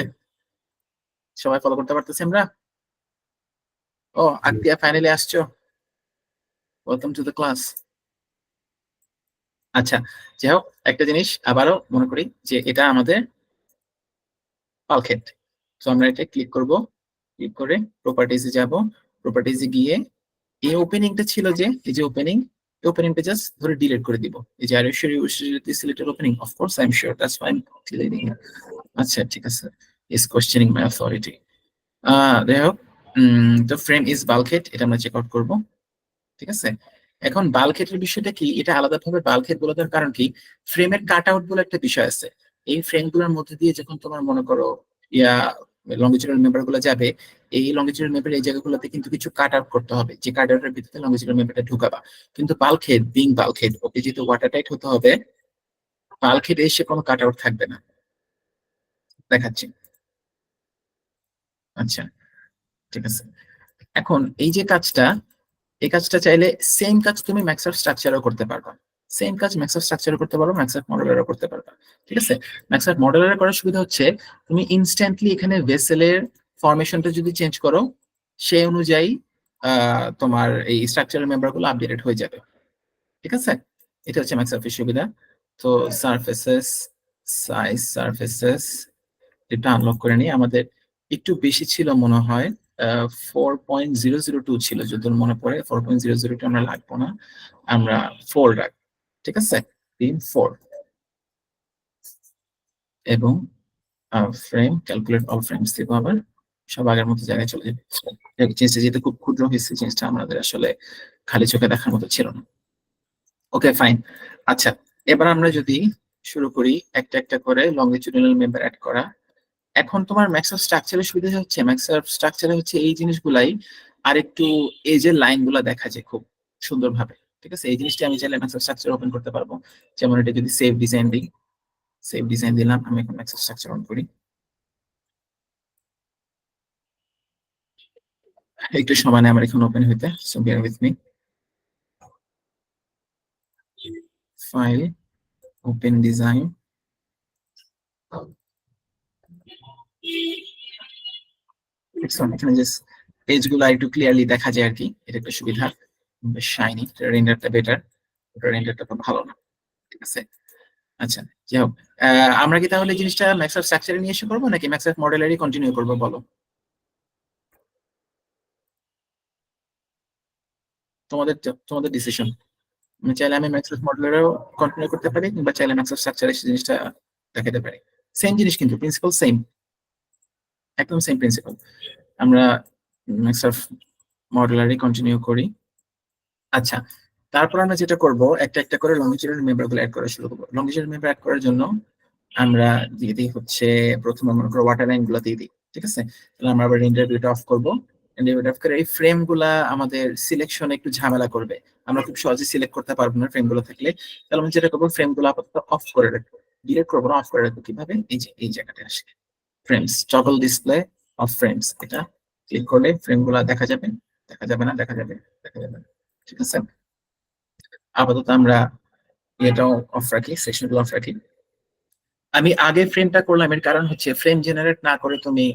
সবাই ফলো করতে পারতেছি আমরা? ও, আক্তিয়া ফাইনালি আসছো, ওয়েলকাম টু দ্য ক্লাস। আচ্ছা, যাই হোক, একটা জিনিস আবারও মনে করি যে এটা আমাদের বাল্কহেড। তো আমরা এটা ক্লিক করব, ক্লিক করে প্রপার্টিজে যাব, প্রপার্টিজে গিয়ে এই ওপেনিংটা ছিল যে, এই যে ওপেনিং, এই ওপেনিংটা জাস্ট ধরে ডিলিট করে দিব। এই যে are you sure you this selected opening? Of course I am sure, that's fine, deleting it. আচ্ছা, ঠিক আছে, ইজ কোশ্চেনিং মাই অথরিটি। যাই হোক, তো ফ্রেম ইজ বাল্কহেড, এটা আমরা চেক আউট করব। ঠিক আছে, এখন বাল্কহেডের বিষয়টা কি, এটা আলাদাভাবে বাল্কহেড বলে দেওয়ার কারণ কি, ফ্রেমের কাট আউট বলে একটা বিষয় আছে। এই ফ্রেম গুলোর মধ্যে দিয়ে যখন তোমার মনে করো ইয়া লঙ্গিচুডাল মেম্বার গুলো যাবে, এই লঙ্গিচুডাল মেম্বার এই জায়গাগুলোতে কিন্তু কিছু কাট আউট করতে হবে, যে কাট আউটের ভিতরে লঙ্গিচুডাল মেম্বারটা ঢুকাবা। কিন্তু বাল্কহেড, বিং বাল্কহেড, ওকে যেহেতু ওয়াটার টাইট হতে হবে, বাল্কহেড এসে কোনো কাট আউট থাকবে না। দেখাচ্ছি, আচ্ছা, ঠিক আছে। এখন এই যে কাজটা, এই কাজটা চাইলে সেম কাজ তুমি ম্যাক্সওয়েল স্ট্রাকচারও করতে পারবা। সেম কাজ ম্যাক্সওয়েল স্ট্রাকচারও করতে পারো, ম্যাক্সওয়েল মডেলারও করতে পারবা। ঠিক আছে, ম্যাক্সওয়েল মডেলার করার সুবিধা হচ্ছে তুমি ইনস্ট্যান্টলি এখানে ভেসেলের ফরমেশনটা যদি চেঞ্জ করো, সেই অনুযায়ী তোমার এই স্ট্রাকচারাল মেম্বার গুলো আপডেটেড হয়ে যাবে। ঠিক আছে, এটা হচ্ছে ম্যাক্সওয়েলের সুবিধা। তো সারফেসেস, সাইজ সারফেসেস, এটা আনলক করে নিই। আমাদের একটু বেশি ছিল মনে হয়, 4.002 ছিল যদি মনে পড়ে। 4.002 আমরা লাগবো না, আমরা 4 রাখ। ঠিক আছে, 4, এবং ফ্রেম ক্যালকুলেট অল ফ্রেমস দিব, আবার সব আগের মতো জায়গায় চলে যাবে। জিনিসটা যেহেতু খুব ক্ষুদ্র হয়েছে, জিনিসটা আমাদের আসলে খালি চোখে দেখার মতো ছিল না। Okay fine. আচ্ছা, এবার আমরা যদি শুরু করি একটা একটা করে লংগিটিউডিনাল মেম্বার অ্যাড করা। এখন তোমার ম্যাক্সওয়েল স্ট্রাকচারের সুবিধা হচ্ছে, ম্যাক্সওয়েল স্ট্রাকচারে হচ্ছে এই জিনিসগুলাই আর একটু, এই যে লাইন গুলা দেখা যায় খুব সুন্দরভাবে। ঠিক আছে, এই জিনিসটা আমি চাইলে ম্যাক্সওয়েল স্ট্রাকচার ওপেন করতে পারবো। যেমন এটা যদি সেভ ডিজাইন দিই, সেভ ডিজাইন দিলাম, আমি এখন ম্যাক্সওয়েল স্ট্রাকচার অন করি। একটু সময় নেই আমার এখন ওপেন হইতে, so bear with me. File, open design, এখানে যে পেজ গুলো একটু ক্লিয়ারলি দেখা যায় আর কি, এটা একটা সুবিধা। বেশ শাইনি, রেন্ডারটা বেটার, রেন্ডারটা তো ভালো না, ঠিক আছে। আচ্ছা, যাই হোক, আমরা কি তাহলে এই জিনিসটা ম্যাক্সওয়েল স্ট্রাকচারে নিয়ে এসে করবো নাকি ম্যাক্সওয়েল মডেলেরই কন্টিনিউ করবো বলো? তোমাদের ডিসিশন। আমি চাইলে আমি ম্যাক্সওয়েল মডেলেরও কন্টিনিউ করতে পারি, কিংবা চাইলে ম্যাক্সওয়েল স্ট্রাকচারে সেই জিনিসটা দেখাতে পারি। সেম জিনিস, কিন্তু প্রিন্সিপাল সেম, একদম সেম প্রিন্সিপাল। আমরা ম্যাক্সওয়েল মডেলারই কন্টিনিউ করি। আচ্ছা, তারপর আমরা যেটা করব, একটা একটা করে লংজিটিউডাল মেম্বার গুলো অ্যাড করা শুরু করবো। লংজিটিউডাল মেম্বার অ্যাড করার জন্য আমরা দিয়ে দিই হচ্ছে, প্রথমে মনে করো ওয়াটার লাইন গুলো দিয়ে দিই, ঠিক আছে। তাহলে আমরা আবার ইন্টারভিউটা অফ করবো। ইন্টারভিউটা অফ করে এই ফ্রেম গুলা আমাদের সিলেকশনে একটু ঝামেলা করবে, আমরা খুব সহজে সিলেক্ট করতে পারবো না ফ্রেম গুলো থাকলে। তাহলে আমি যেটা করবো, ফ্রেম গুলো আপাতত অফ করে রাখবো, ডিলিট করবো না, অফ করে রাখবো। কিভাবে? এই যে এই জায়গাটা আসে frames, toggle display of frames, এটা ক্লিক করলে ফ্রেম গুলা দেখা যাবে, দেখা যাবে না, দেখা যাবে, দেখা যাবে না, ঠিক আছে। আপাতত আমরা এটাও অফ রাখি, সেকশন গুলো অফ রাখি। আমি আগে ফ্রেমটা করলাম, এর কারণ হচ্ছে ফ্রেম জেনারেট না করে তুমি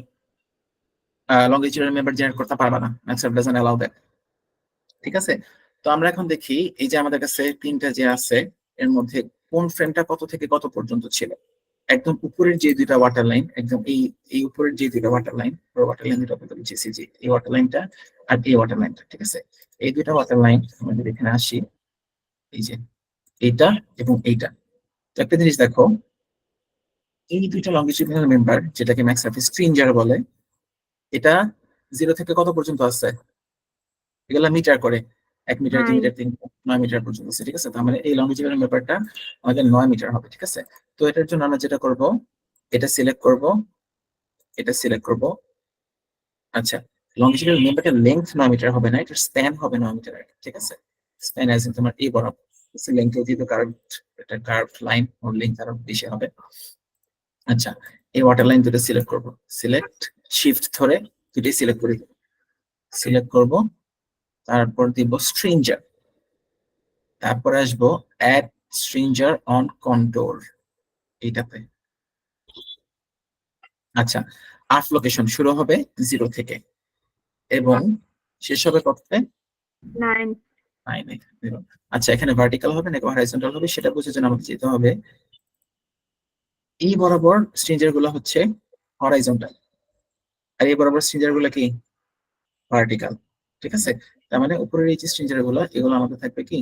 লংজিটিউডাল মেম্বার জেনারেট করতে পারবা না, ম্যাক্সওয়েল ডাজন্ট অ্যালাউ দ্যাট, ঠিক আছে। তো আমরা এখন দেখি, এই যে আমাদের কাছে তিনটা যে আছে, এর মধ্যে কোন ফ্রেমটা কত থেকে কত পর্যন্ত ছিল। একদম উপরের যে দুইটা ওয়াটার লাইন, একদম এই এই উপরের যে দুইটা ওয়াটার লাইন, ওয়াটার লাইন দুটো বলতে বুঝেছি, যে এই ওয়াটার লাইনটা আর এই ওয়াটার লাইনটা, ঠিক আছে। এই দুইটা ওয়াটার লাইন আমাদের এখানে আসি, এই যে এইটা এবং এইটা। তো একটা জিনিস দেখো, এই দুইটা লংজিটিউডাল মেম্বার, যেটাকে ম্যাক্সওয়েল স্ট্রিঞ্জার বলে, এটা 0 থেকে কত পর্যন্ত আছে? এগুলা মিটার করে, 1 মিটার, 2 9। মিটার, 3 মিটার, 9 মিটার পর্যন্ত আছে, ঠিক আছে। তার মানে এই লংজিটিউডাল মেম্বারটা আমাদের 9 মিটার হবে, ঠিক আছে। তো এটার জন্য আমরা যেটা করব, এটা সিলেক্ট করব, এটা সিলেক্ট করব। আচ্ছা, লংজিটিউডাল মেম্বারটার লেন্থ 9 মিটার হবে না, এটার স্প্যান হবে 9 মিটার, ঠিক আছে। স্প্যান অ্যাজ ইন তোমার এই বরাবর, লেন্থ যেহেতু কার্ভড, এটা কার্ভড লাইন, ওর লেন্থ আরো বেশি হবে। আচ্ছা, এই ওয়াটার লাইন দুটো সিলেক্ট করব, সিলেক্ট শিফট ধরে দুটোই সিলেক্ট করে দেব, সিলেক্ট করব, তারপর দিব স্ট্রিঞ্জার, তারপর আসবো অ্যাড স্ট্রিঞ্জার অন কন্ট্রোল, এইটাতে। আচ্ছা, আর্ট লোকেশন শুরু হবে 0 থেকে এবং শেষ হবে কততে? 9। 9 এ, 0। আচ্ছা, এখানে ভার্টিক্যাল হবে নাকি হরাইজন্টাল হবে সেটা বোঝার জন্য আমাদের যেতে হবে, এই বরাবর স্ট্রিঞ্জার গুলো হচ্ছে হরাইজন্টাল, আর এই বরাবর স্ট্রিঞ্জার গুলো কি ভার্টিক্যাল, ঠিক আছে। তার মানে উপরের এই যে স্ট্রিঞ্জার গুলো, এগুলো আমাদের থাকবে কি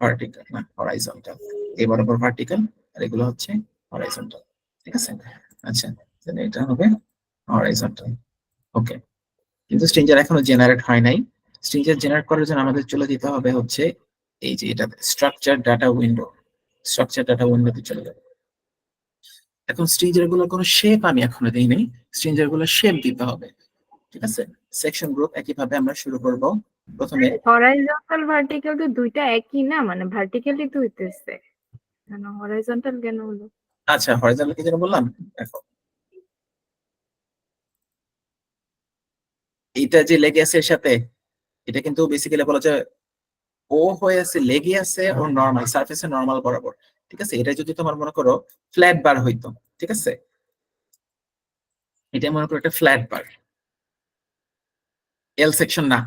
ভার্টিক্যাল, না হরাইজন্টাল। এই বরাবর ভার্টিক্যাল, আর এগুলো হচ্ছে হরাইজন্টাল, ঠিক আছে। আচ্ছা, তাহলে এটা হবে হরাইজন্টাল, ওকে। কিন্তু স্ট্রিঞ্জার এখনো জেনারেট হয় নাই। স্ট্রিঞ্জার জেনারেট করার জন্য আমাদের চলে যেতে হবে হচ্ছে এই যে এটা structure data window, structure data উইন্ডোতে চলে যাবে। এখন স্ট্রিঞ্জার গুলোর কোনো শেপ আমি এখনো দেই নাই, স্ট্রিঞ্জার গুলোর শেপ দিতে হবে, ঠিক আছে। সেকশন গ্রুপ একইভাবে আমরা শুরু করব, প্রথমে হরাইজন্টাল ভার্টিক্যাল তো দুইটা একই না, মানে ভার্টিক্যালি তো হইতেছে, কেন হরাইজন্টাল কেন হলো? আচ্ছা হরিজন্টাল কি যেন বললাম, দেখো এইটা যে লেগে আছে এর সাথে, এটা কিন্তু বেসিক্যালি বলা যায় ও হয়ে আছে, লেগে আছে ও নরমাল সারফেসে, নরমাল বরাবর, ঠিক আছে। এটা যদি তোমার মনে করো ফ্ল্যাট বার হইতো, ঠিক আছে, এটা মনে করো একটা ফ্ল্যাট বার, এল সেকশন না,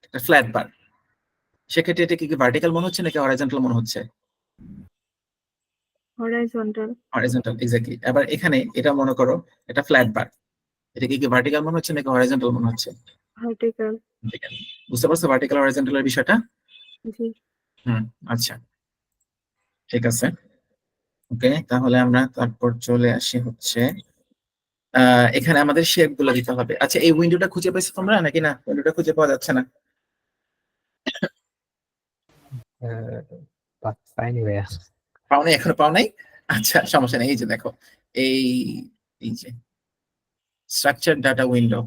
একটা ফ্ল্যাট বার, সেক্ষেত্রে এটা কি ভার্টিক্যাল মনে হচ্ছে নাকি হরাইজন্টাল মনে হচ্ছে? হরাইজন্টাল। Horizontal, exactly. এবার এখানে এটা মনে করো এটা ফ্ল্যাট বার, এটা কি ভার্টিক্যাল মনে হচ্ছে নাকি হরাইজন্টাল মনে হচ্ছে? ভার্টিক্যাল। Vertical। বুঝতে পারছো ভার্টিক্যাল হরাইজন্টালের বিষয়টা? জি। আচ্ছা, ঠিক আছে, ওকে। তাহলে আমরা তারপর চলে আসি হচ্ছে এখানে আমাদের শেপ গুলো দিতে হবে। আচ্ছা, এই উইন্ডোটা খুঁজে পেয়েছো তোমরা নাকি না? উইন্ডোটা খুঁজে পাওয়া যাচ্ছে না? পাইনি ভাইয়া। পাও নাই, এখনো পাও নাই? আচ্ছা, সমস্যা নেই, এই যে দেখো, এই এই যে স্ট্রাকচার ডাটা উইন্ডো,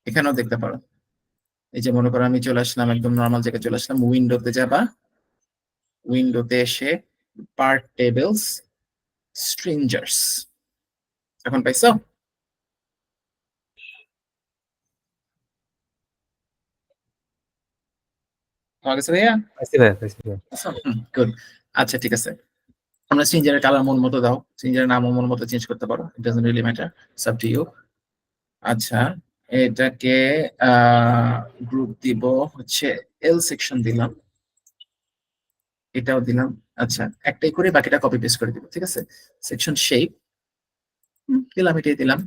এখানেও দেখতে পারো। এই যে মনে করো আমি চলে আসলাম, একদম নর্মাল জায়গায় চলে আসলাম, উইন্ডোতে যাবা, উইন্ডোতে এসে পার্ট টেবিলস স্ট্রিঞ্জার্স, এখন পাইছো? পাওয়া গেছে ভাইয়া? পাইছি ভাইয়া, পাইছি ভাইয়া। গুড। আচ্ছা, ঠিক আছে। আমরা স্ট্রিঞ্জারের কালার মন মতো দাও, স্ট্রিঞ্জারের নাম মন মতো চেঞ্জ করতে পারো, it doesn't really matter, it's up to you. আচ্ছা, এটাকে গ্রুপ দিব হচ্ছে এল সেকশন দিলাম, এটাও দিলাম। আচ্ছা, একটাই করে বাকিটা কপি পেস্ট করে দিব, ঠিক আছে। সেকশন শেপ দিলাম, এটাই দিলাম।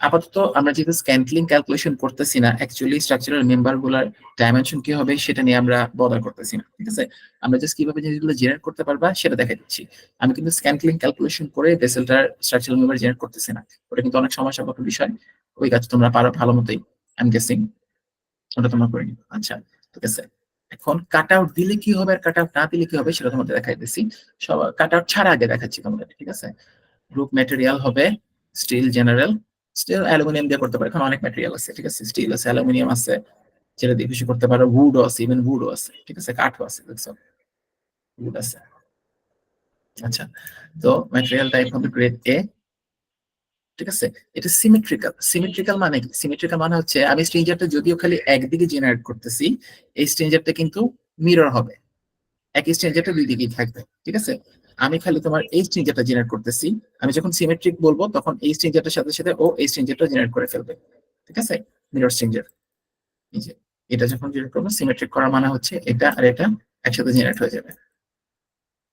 আপাতত আমরা যেহেতু স্ক্যানক্লিং ক্যালকুলেশন করতেছি না, অ্যাকচুয়ালি স্ট্রাকচারাল মেম্বার গুলার ডাইমেনশন কি হবে সেটা নিয়ে আমরা বদার করতেছি না, ঠিক আছে। আমরা জাস্ট কিভাবে জিনিসগুলো জেনারেট করতে পারবা সেটা দেখাই দিচ্ছি। আমি কিন্তু স্ক্যানক্লিং ক্যালকুলেশন করে ভেসেলটার স্ট্রাকচারাল মেম্বার জেনারেট করতেছি না, ওটা কিন্তু অনেক সময় সাপেক্ষ বিষয়। ওই কাজ তোমরা পারো ভালো মতোই, আই এম গেসিং, ওটা তোমরা করে নিও। আচ্ছা, ঠিক আছে। এখন কাট আউট দিলে কি হবে আর কাট আউট না দিলে কি হবে সেটা তোমাদের দেখাই দিচ্ছি। সব কাট আউট ছাড়া আগে দেখাচ্ছি তোমাদের, ঠিক আছে। গ্রুপ ম্যাটেরিয়াল হবে স্টিল জেনারেল, স্টিল অ্যালুমিনিয়াম দিয়ে করতে পারো, এখন অনেক ম্যাটেরিয়াল আছে, ঠিক আছে। স্টিল আছে, অ্যালুমিনিয়াম আছে, যেটা দিয়ে খুশি করতে পারো, উডও আছে, ইভেন উডও আছে, ঠিক আছে, কাঠও আছে, দেখছো উড আছে। আচ্ছা, তো ম্যাটেরিয়াল টাইপ হবে গ্রেড এ, ঠিক আছে। এটা সিমেট্রিক্যাল। সিমেট্রিক্যাল মানে কি? সিমেট্রিক্যাল মানে হচ্ছে আমি স্ট্রিঞ্জারটা যদিও খালি একদিকে জেনারেট করতেছি, এই স্ট্রিঞ্জারটা কিন্তু মিরর হবে, একই স্ট্রিঞ্জারটা দুই দিকেই থাকবে, ঠিক আছে। আমি খালি তোমার এই স্ট্রিঞ্জারটা জেনারেট করতেছি, আমি যখন সিমেট্রিক বলবো তখন এই স্ট্রিঞ্জারটার সাথে সাথে ও এই স্ট্রিঞ্জারটা জেনারেট করে ফেলবে, ঠিক আছে। মিরর স্ট্রিঞ্জার, এই যে এটা যখন জেনারেট করবো, সিমেট্রিক করার মানে হচ্ছে এটা আর এটা একসাথে জেনারেট হয়ে যাবে,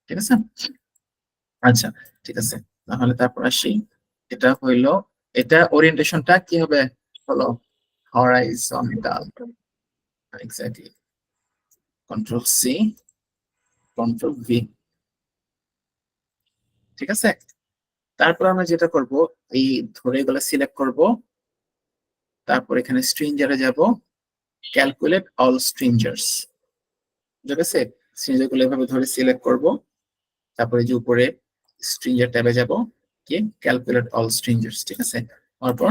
ঠিক আছে। আচ্ছা, ঠিক আছে, তাহলে তারপর আসি। এটা হইলো, এটা ওরিয়েন্টেশনটা কি হবে হলো horizontal, exactly. Control C, control V, ঠিক আছে। তারপর আমরা যেটা করব, এই ধরে এগুলো সিলেক্ট করব, তারপর এখানে স্ট্রিঞ্জারে যাব, ক্যালকুলেট অল স্ট্রিঞ্জার্স, ঠিক আছে। স্ট্রিঞ্জার গুলো এভাবে ধরে সিলেক্ট করব, তারপরে যে উপরে স্ট্রিঞ্জার ট্যাবে যাব, কি ক্যালকুলেট অল স্ট্রিঞ্জার্স, ঠিক আছে। তারপর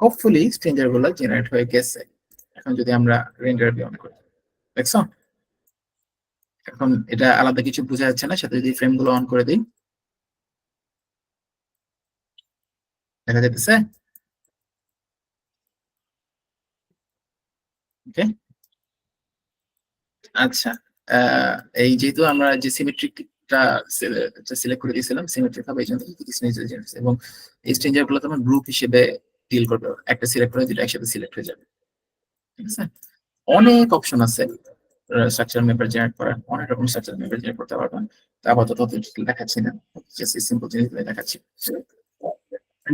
হোপফুলি স্ট্রিঞ্জার গুলো জেনারেট হয়ে গেছে। এখন যদি আমরা রেন্ডার ভিউ অন করি, দেখছো এখন এটা আলাদা কিছু বোঝা যাচ্ছে না, সাথে যদি ফ্রেম গুলো অন করে দিই দেখা যাচ্ছে, ওকে। আচ্ছা, এই যেহেতু আমরা যে সিমেট্রিকটা সিলেক্ট করে দিয়েছিলাম, সিমেট্রিক হবে এই জন্য এবং এই স্ট্রিঞ্জার গুলো তোমার গ্রুপ হিসেবে ডিল করবে, একটা সিলেক্ট করে যেটা একসাথে সিলেক্ট হয়ে যাবে, ঠিক আছে। অনেক অপশন আছে স্ট্রাকচার মেম্বার জেনারেট করার, অনেক রকম স্ট্রাকচার মেম্বার জেনারেট করতে পারবেন। আপাতত দেখাচ্ছি না, জাস্ট সিম্পল জিনিসগুলো দেখাচ্ছি।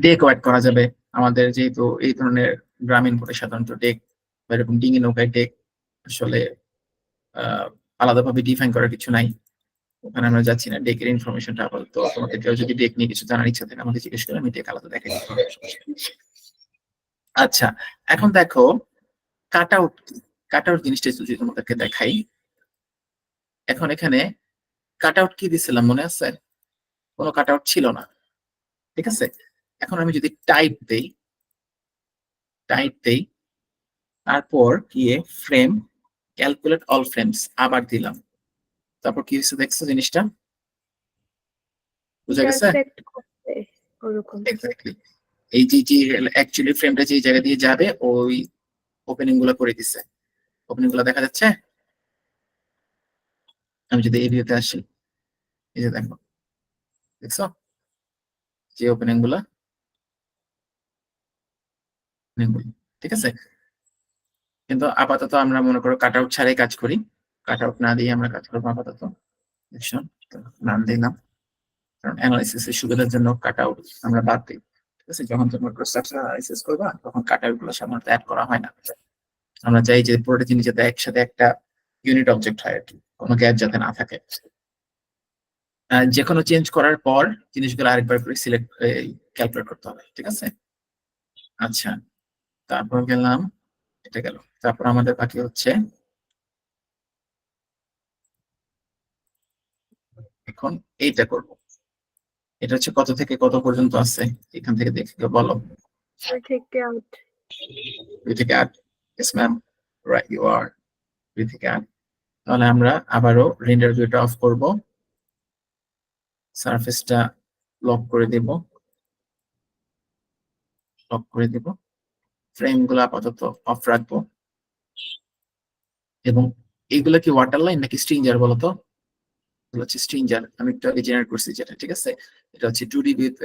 ডেক ওয়াইড করা যাবে, আমাদের যেহেতু এই ধরনের গ্রামীণ পরে সাধারণত ডেক বা এরকম ডিঙি নৌকায় ডেক আসলে আলাদাভাবে ডিফাইন করার কিছু নাই, ওখানে আমরা যাচ্ছি না। ডেকের ইনফরমেশনটা আপাতত তোমাদের কেউ যদি ডেক নিয়ে কিছু জানার ইচ্ছা থাকে আমাকে জিজ্ঞেস করে, আমি ডেক আলাদা দেখাই দিতে পারবো। আচ্ছা, এখন দেখো কাট আউট কি, কাট আউট জিনিসটা যদি তোমাদেরকে দেখাই। এখন এখানে কাট আউট কি দিছিলাম মনে আছে? কোনো কাট আউট ছিল না, ঠিক আছে। এখন আমি যদি টাইপ দেই, তারপর গিয়ে ফ্রেম, ক্যালকুলেট অল ফ্রেমস আবার দিলাম, তারপর কি হচ্ছে দেখছো জিনিসটা বুঝা গেছে? সেট করতে ওরকম। এক্স্যাক্টলি, এই যে অ্যাকচুয়ালি ফ্রেমটা যে জায়গা দিয়ে যাবে ওই ওপেনিং গুলো করে দিচ্ছে, ওপেনিং গুলো দেখা যাচ্ছে। আমি যদি এই ভিউতে আসি, এই যে দেখো, দেখছো যে ওপেনিং গুলা, ঠিক আছে। কিন্তু আপাতত আমরা মনে করো কাট আউট ছাড়াই কাজ করি, কাট আউট না দিয়ে আমরা কাজ করবো আপাতত। নাম দিলাম, কারণ অ্যানালাইসিস এর সুবিধার জন্য কাট আউট আমরা বাদ দিই, ঠিক আছে। যখন তোমরা স্ট্রাকচার অ্যানালাইসিস করবা তখন কাট আউট গুলো সাধারণত অ্যাড করা হয় না, আমরা চাই যে পুরোটা জিনিস যাতে একসাথে একটা ইউনিট অবজেক্ট হয় আর কি, কোনো গ্যাপ যাতে না থাকে। যে কোনো চেঞ্জ করার পর জিনিসগুলো আরেকবার করে সিলেক্ট ক্যালকুলেট করতে হবে, ঠিক আছে। আচ্ছা, তারপর গেলাম, এটা গেল। তারপর আমাদের বাকি হচ্ছে এখন এইটা করব, এটা হচ্ছে কত থেকে কত পর্যন্ত আছে এখান থেকে দেখে বলো। থেকে আউট, 2 থেকে 8, yes ma'am, right you are, 2 থেকে 8। তাহলে আমরা আবারও রেন্ডার ভিউটা অফ করব, সারফেসটা লক করে দেব, ফ্রেম গুলো আপাতত অফ রাখবো। এবং এইগুলা কি ওয়াটার লাইন নাকি স্ট্রিঞ্জার বলতো? এগুলো হচ্ছে স্ট্রিঞ্জার, আমি একটু আগে জেনারেট করছি যেটা, ঠিক আছে। এটা হচ্ছে 2D উইথ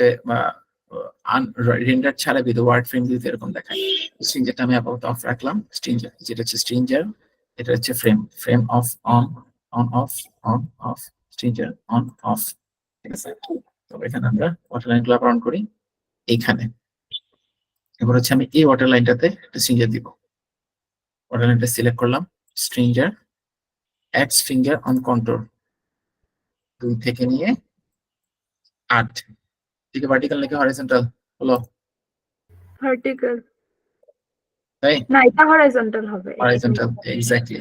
রেন্ডার ছাড়া উইথ ওয়ার্ড ফ্রেম উইথ এরকম দেখায়। স্ট্রিঞ্জারটা আমি আপাতত অফ রাখলাম। স্ট্রিঞ্জার যেটা হচ্ছে স্ট্রিঞ্জার, এটা হচ্ছে frame, frame off on, on off, on off, stringer on off, ঠিক আছে। তো এখানে আমরা ওয়াটার লাইন গুলো অন করি এইখানে। এবার হচ্ছে আমি এই ওয়াটার লাইনটাতে একটা স্ট্রিঞ্জার দিব। ওয়াটার লাইনটা সিলেক্ট করলাম, স্ট্রিঞ্জার, অ্যাডস ফিঙ্গার অন কন্ট্রোল, 2 থেকে নিয়ে 8, ঠিক ভার্টিক্যাল নাকি হরিজন্টাল হলো, ভার্টিক্যাল তাই না, এটা হরাইজন্টাল হবে, এটা তুমি হরিজন্টাল, এক্স্যাক্টলি,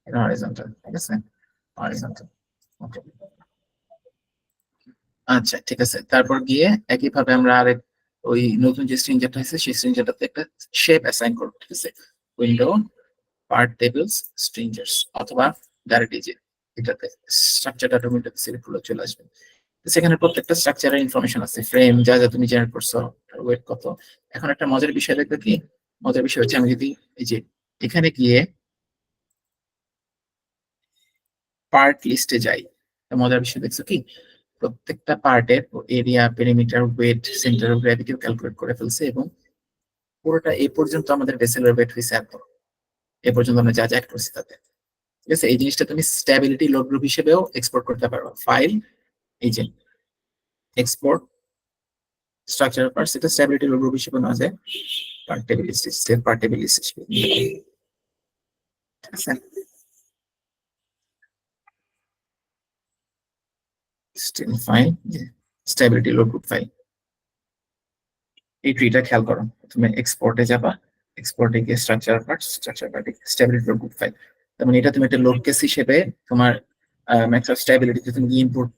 এটা হরিজন্টাল, ঠিক আছে, হরিজন্টাল, ওকে। আচ্ছা ঠিক আছে, তারপর গিয়ে একইভাবে আমরা আরেক ওই নতুন যে স্ট্রিঞ্জারটা আছে সেই স্ট্রিঞ্জারটাতে একটা শেপ অ্যাসাইন করব, ঠিক আছে। উইন্ডো, পার্ট টেবিলস, স্ট্রিঞ্জার্স, অথবা ডাইরেক্ট এই যে এটাতে স্ট্রাকচার ডাটা উইন্ডোতে সিলেক্ট করলে চলে আসবে। তো সেখানে প্রত্যেকটা স্ট্রাকচারের ইনফরমেশন আছে, ফ্রেম যা যা তুমি জেনারেট করছো, ওয়েট কত। এখন একটা মজার বিষয় দেখবে কি, মজার বিষয় হচ্ছে আমি যদি এই যে এখানে গিয়ে পার্ট লিস্টে যাই, মজার বিষয় দেখছো কি, প্রত্যেকটা পার্টের area, perimeter, weight, centre of gravity calculate করে ফেলছে, এবং পুরোটা এই পর্যন্ত আমাদের ভেসেলের ওয়েট হয়েছে এত, এ পর্যন্ত আমরা যা যা অ্যাড করছি তাতে, ঠিক আছে। এই জিনিসটা তুমি স্ট্যাবিলিটি লোড গ্রুপ হিসেবেও এক্সপোর্ট করতে পারো। ফাইল, এই যে এক্সপোর্ট স্ট্রাকচার পার্টস, এটা স্ট্যাবিলিটি লোড গ্রুপ হিসেবে নেওয়া যায়, part table list, save part table list হিসেবে, ঠিক আছে। Steel file, stability load group file, এই ট্রিটা খেয়াল করো। তুমি এক্সপোর্টে যাবা, এক্সপোর্টে গিয়ে স্ট্রাকচার পার্টস, স্ট্রাকচার পার্টে স্ট্যাবিলিটি লোড গ্রুপ ফাইল, তার মানে এটা তুমি একটা লোড কেস হিসেবে তোমার ম্যাক্সিমাম স্ট্যাবিলিটিতে তুমি ইনপুট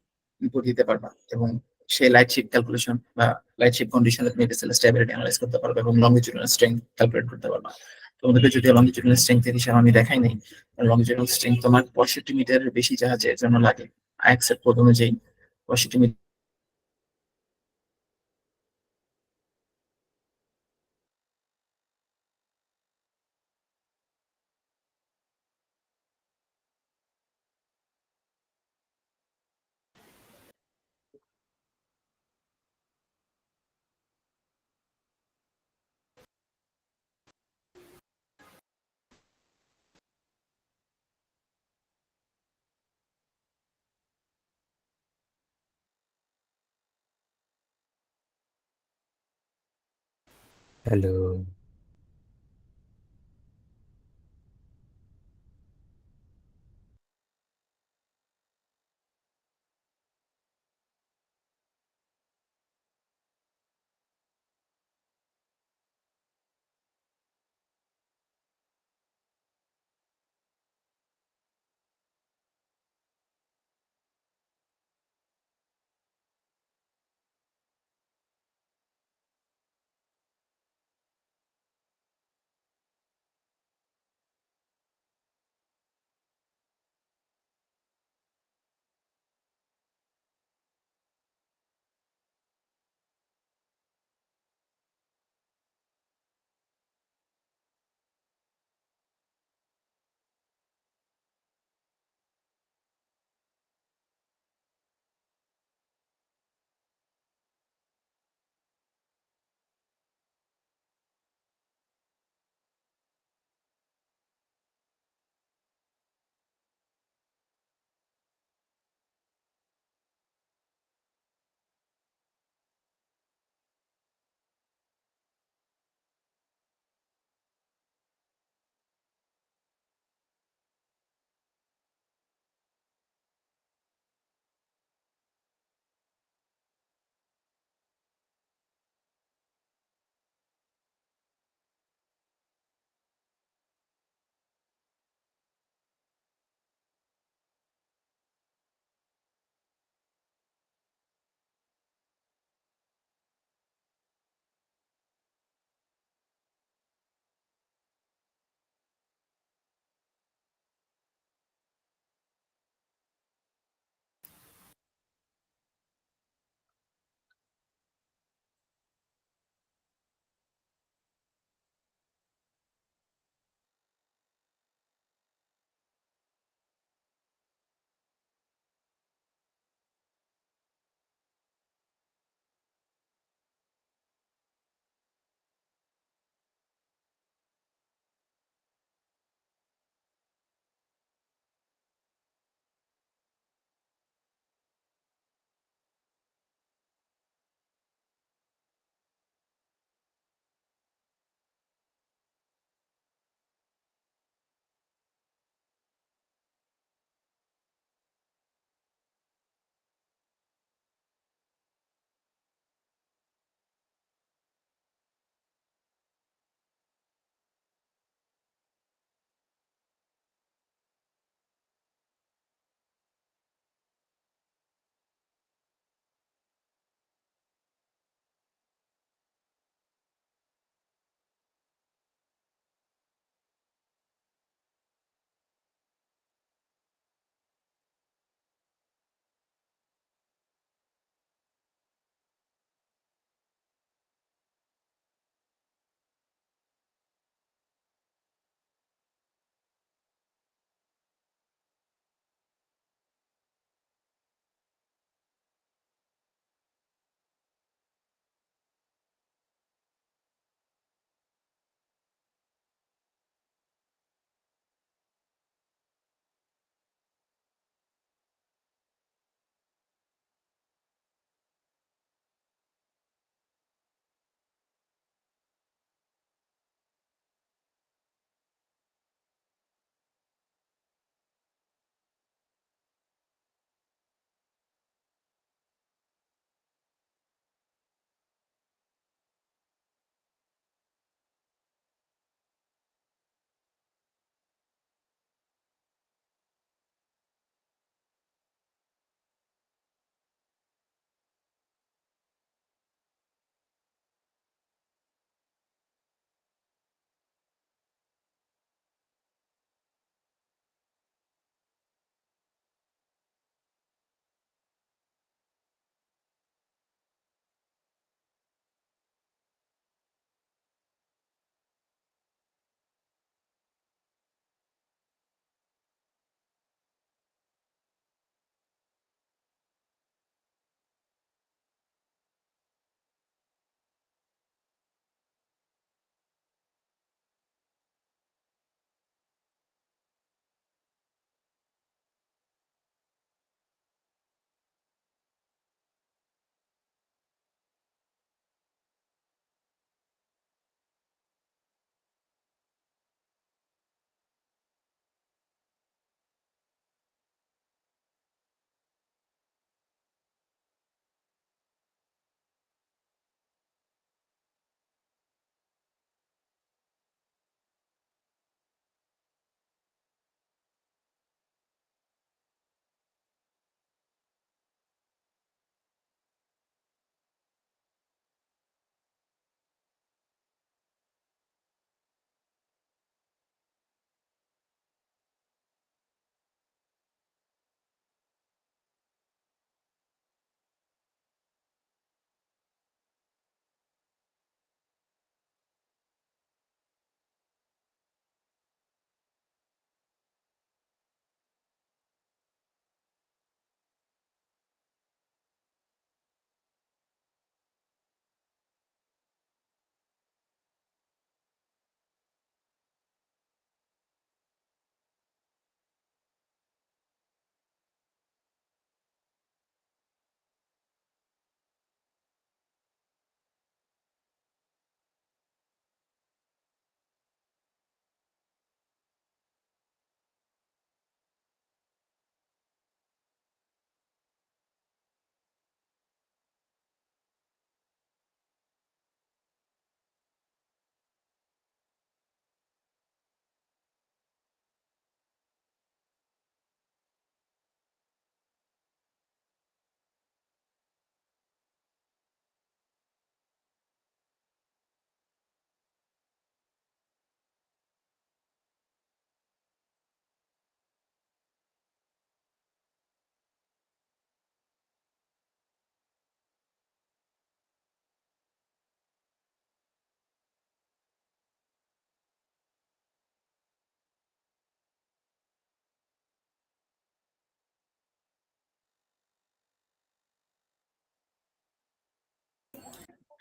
ইনপুট দিতে পারবা, এবং সেই লাইট শিপ ক্যালকুলেশন বা লাইট শিপ কন্ডিশনে তুমি ভেসেলের স্ট্যাবিলিটি অ্যানালাইজ করতে পারবে এবং লংজিটিউডাল স্ট্রেংথ ক্যালকুলেট করতে পারবা। তোমাদেরকে যদি লংজিটিউডাল স্ট্রেংথের হিসাব আমি দেখাই নাই, লংজিটিউডাল স্ট্রেংথ তোমার 65 মিটারের বেশি জাহাজের জন্য লাগে, আইএক্সের কোড অনুযায়ী 65হ্যালো।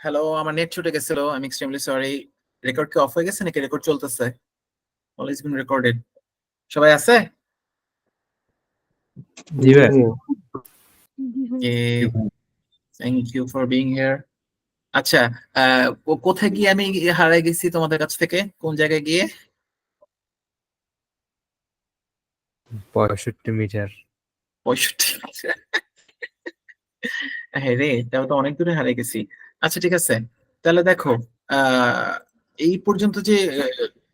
হ্যালো, আমার নেট ছুটে গেছিল। আমি এক্সট্রিমলি সরি। রেকর্ড কি অফ হয়ে গেছে নাকি রেকর্ড চলতেছে? All is been recorded. সবাই আছে? জি ভাই। Thank you for being here. আচ্ছা, কোথায় গিয়ে আমি হারাই গেছি তোমাদের কাছ থেকে? কোন জায়গায় গিয়ে? 65 মিটার। 65। হ্যাঁ রে, তাহলে তো অনেক দূরে হারিয়ে গেছি। আচ্ছা ঠিক আছে, তাহলে দেখো, আহ এই পর্যন্ত যে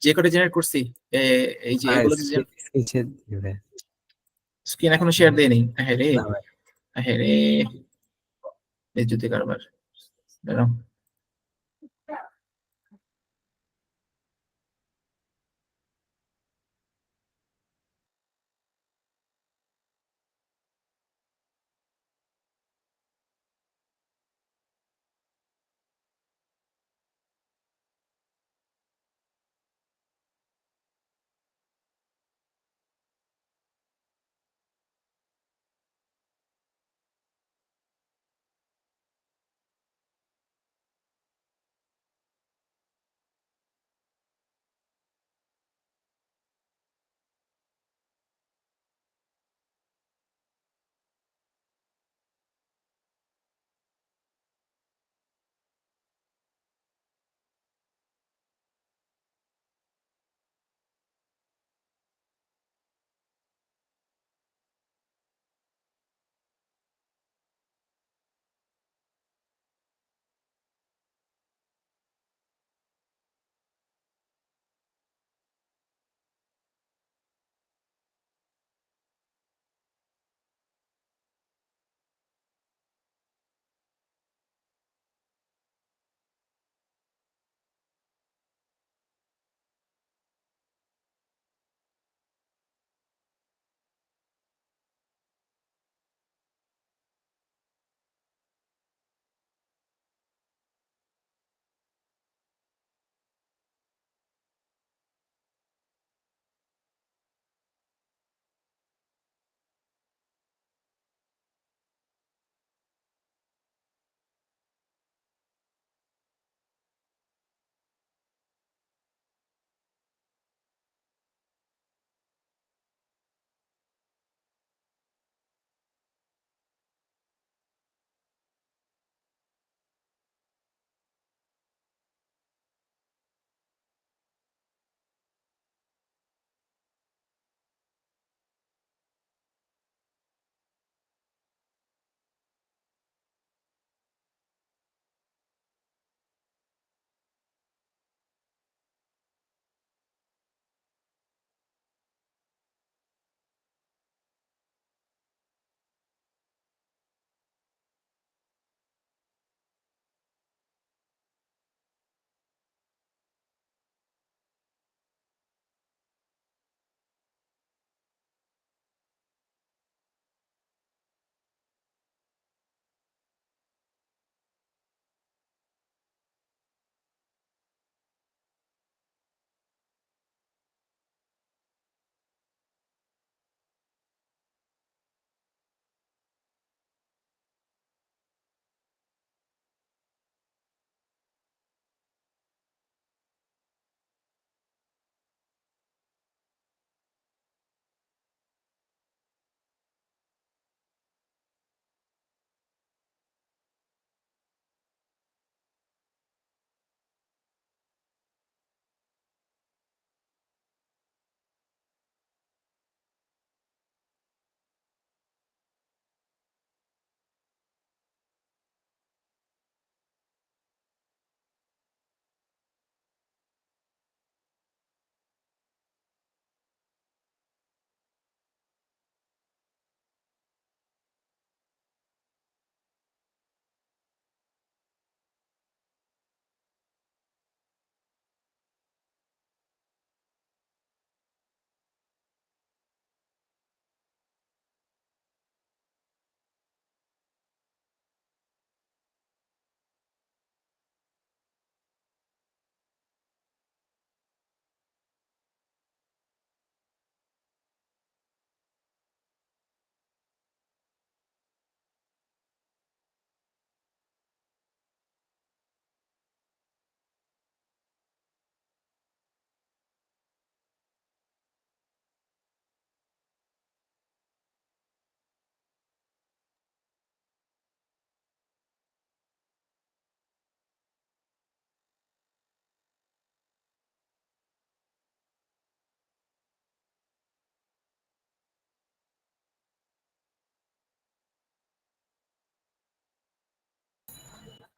যে কটা জেনারেট করছি, এই যে এগুলো যে স্ক্রিন এখনো শেয়ার দেয়নি। হ্যাঁ রে, না ভাই। হ্যাঁ রে, এই যদি কারবার দাঁড়াও।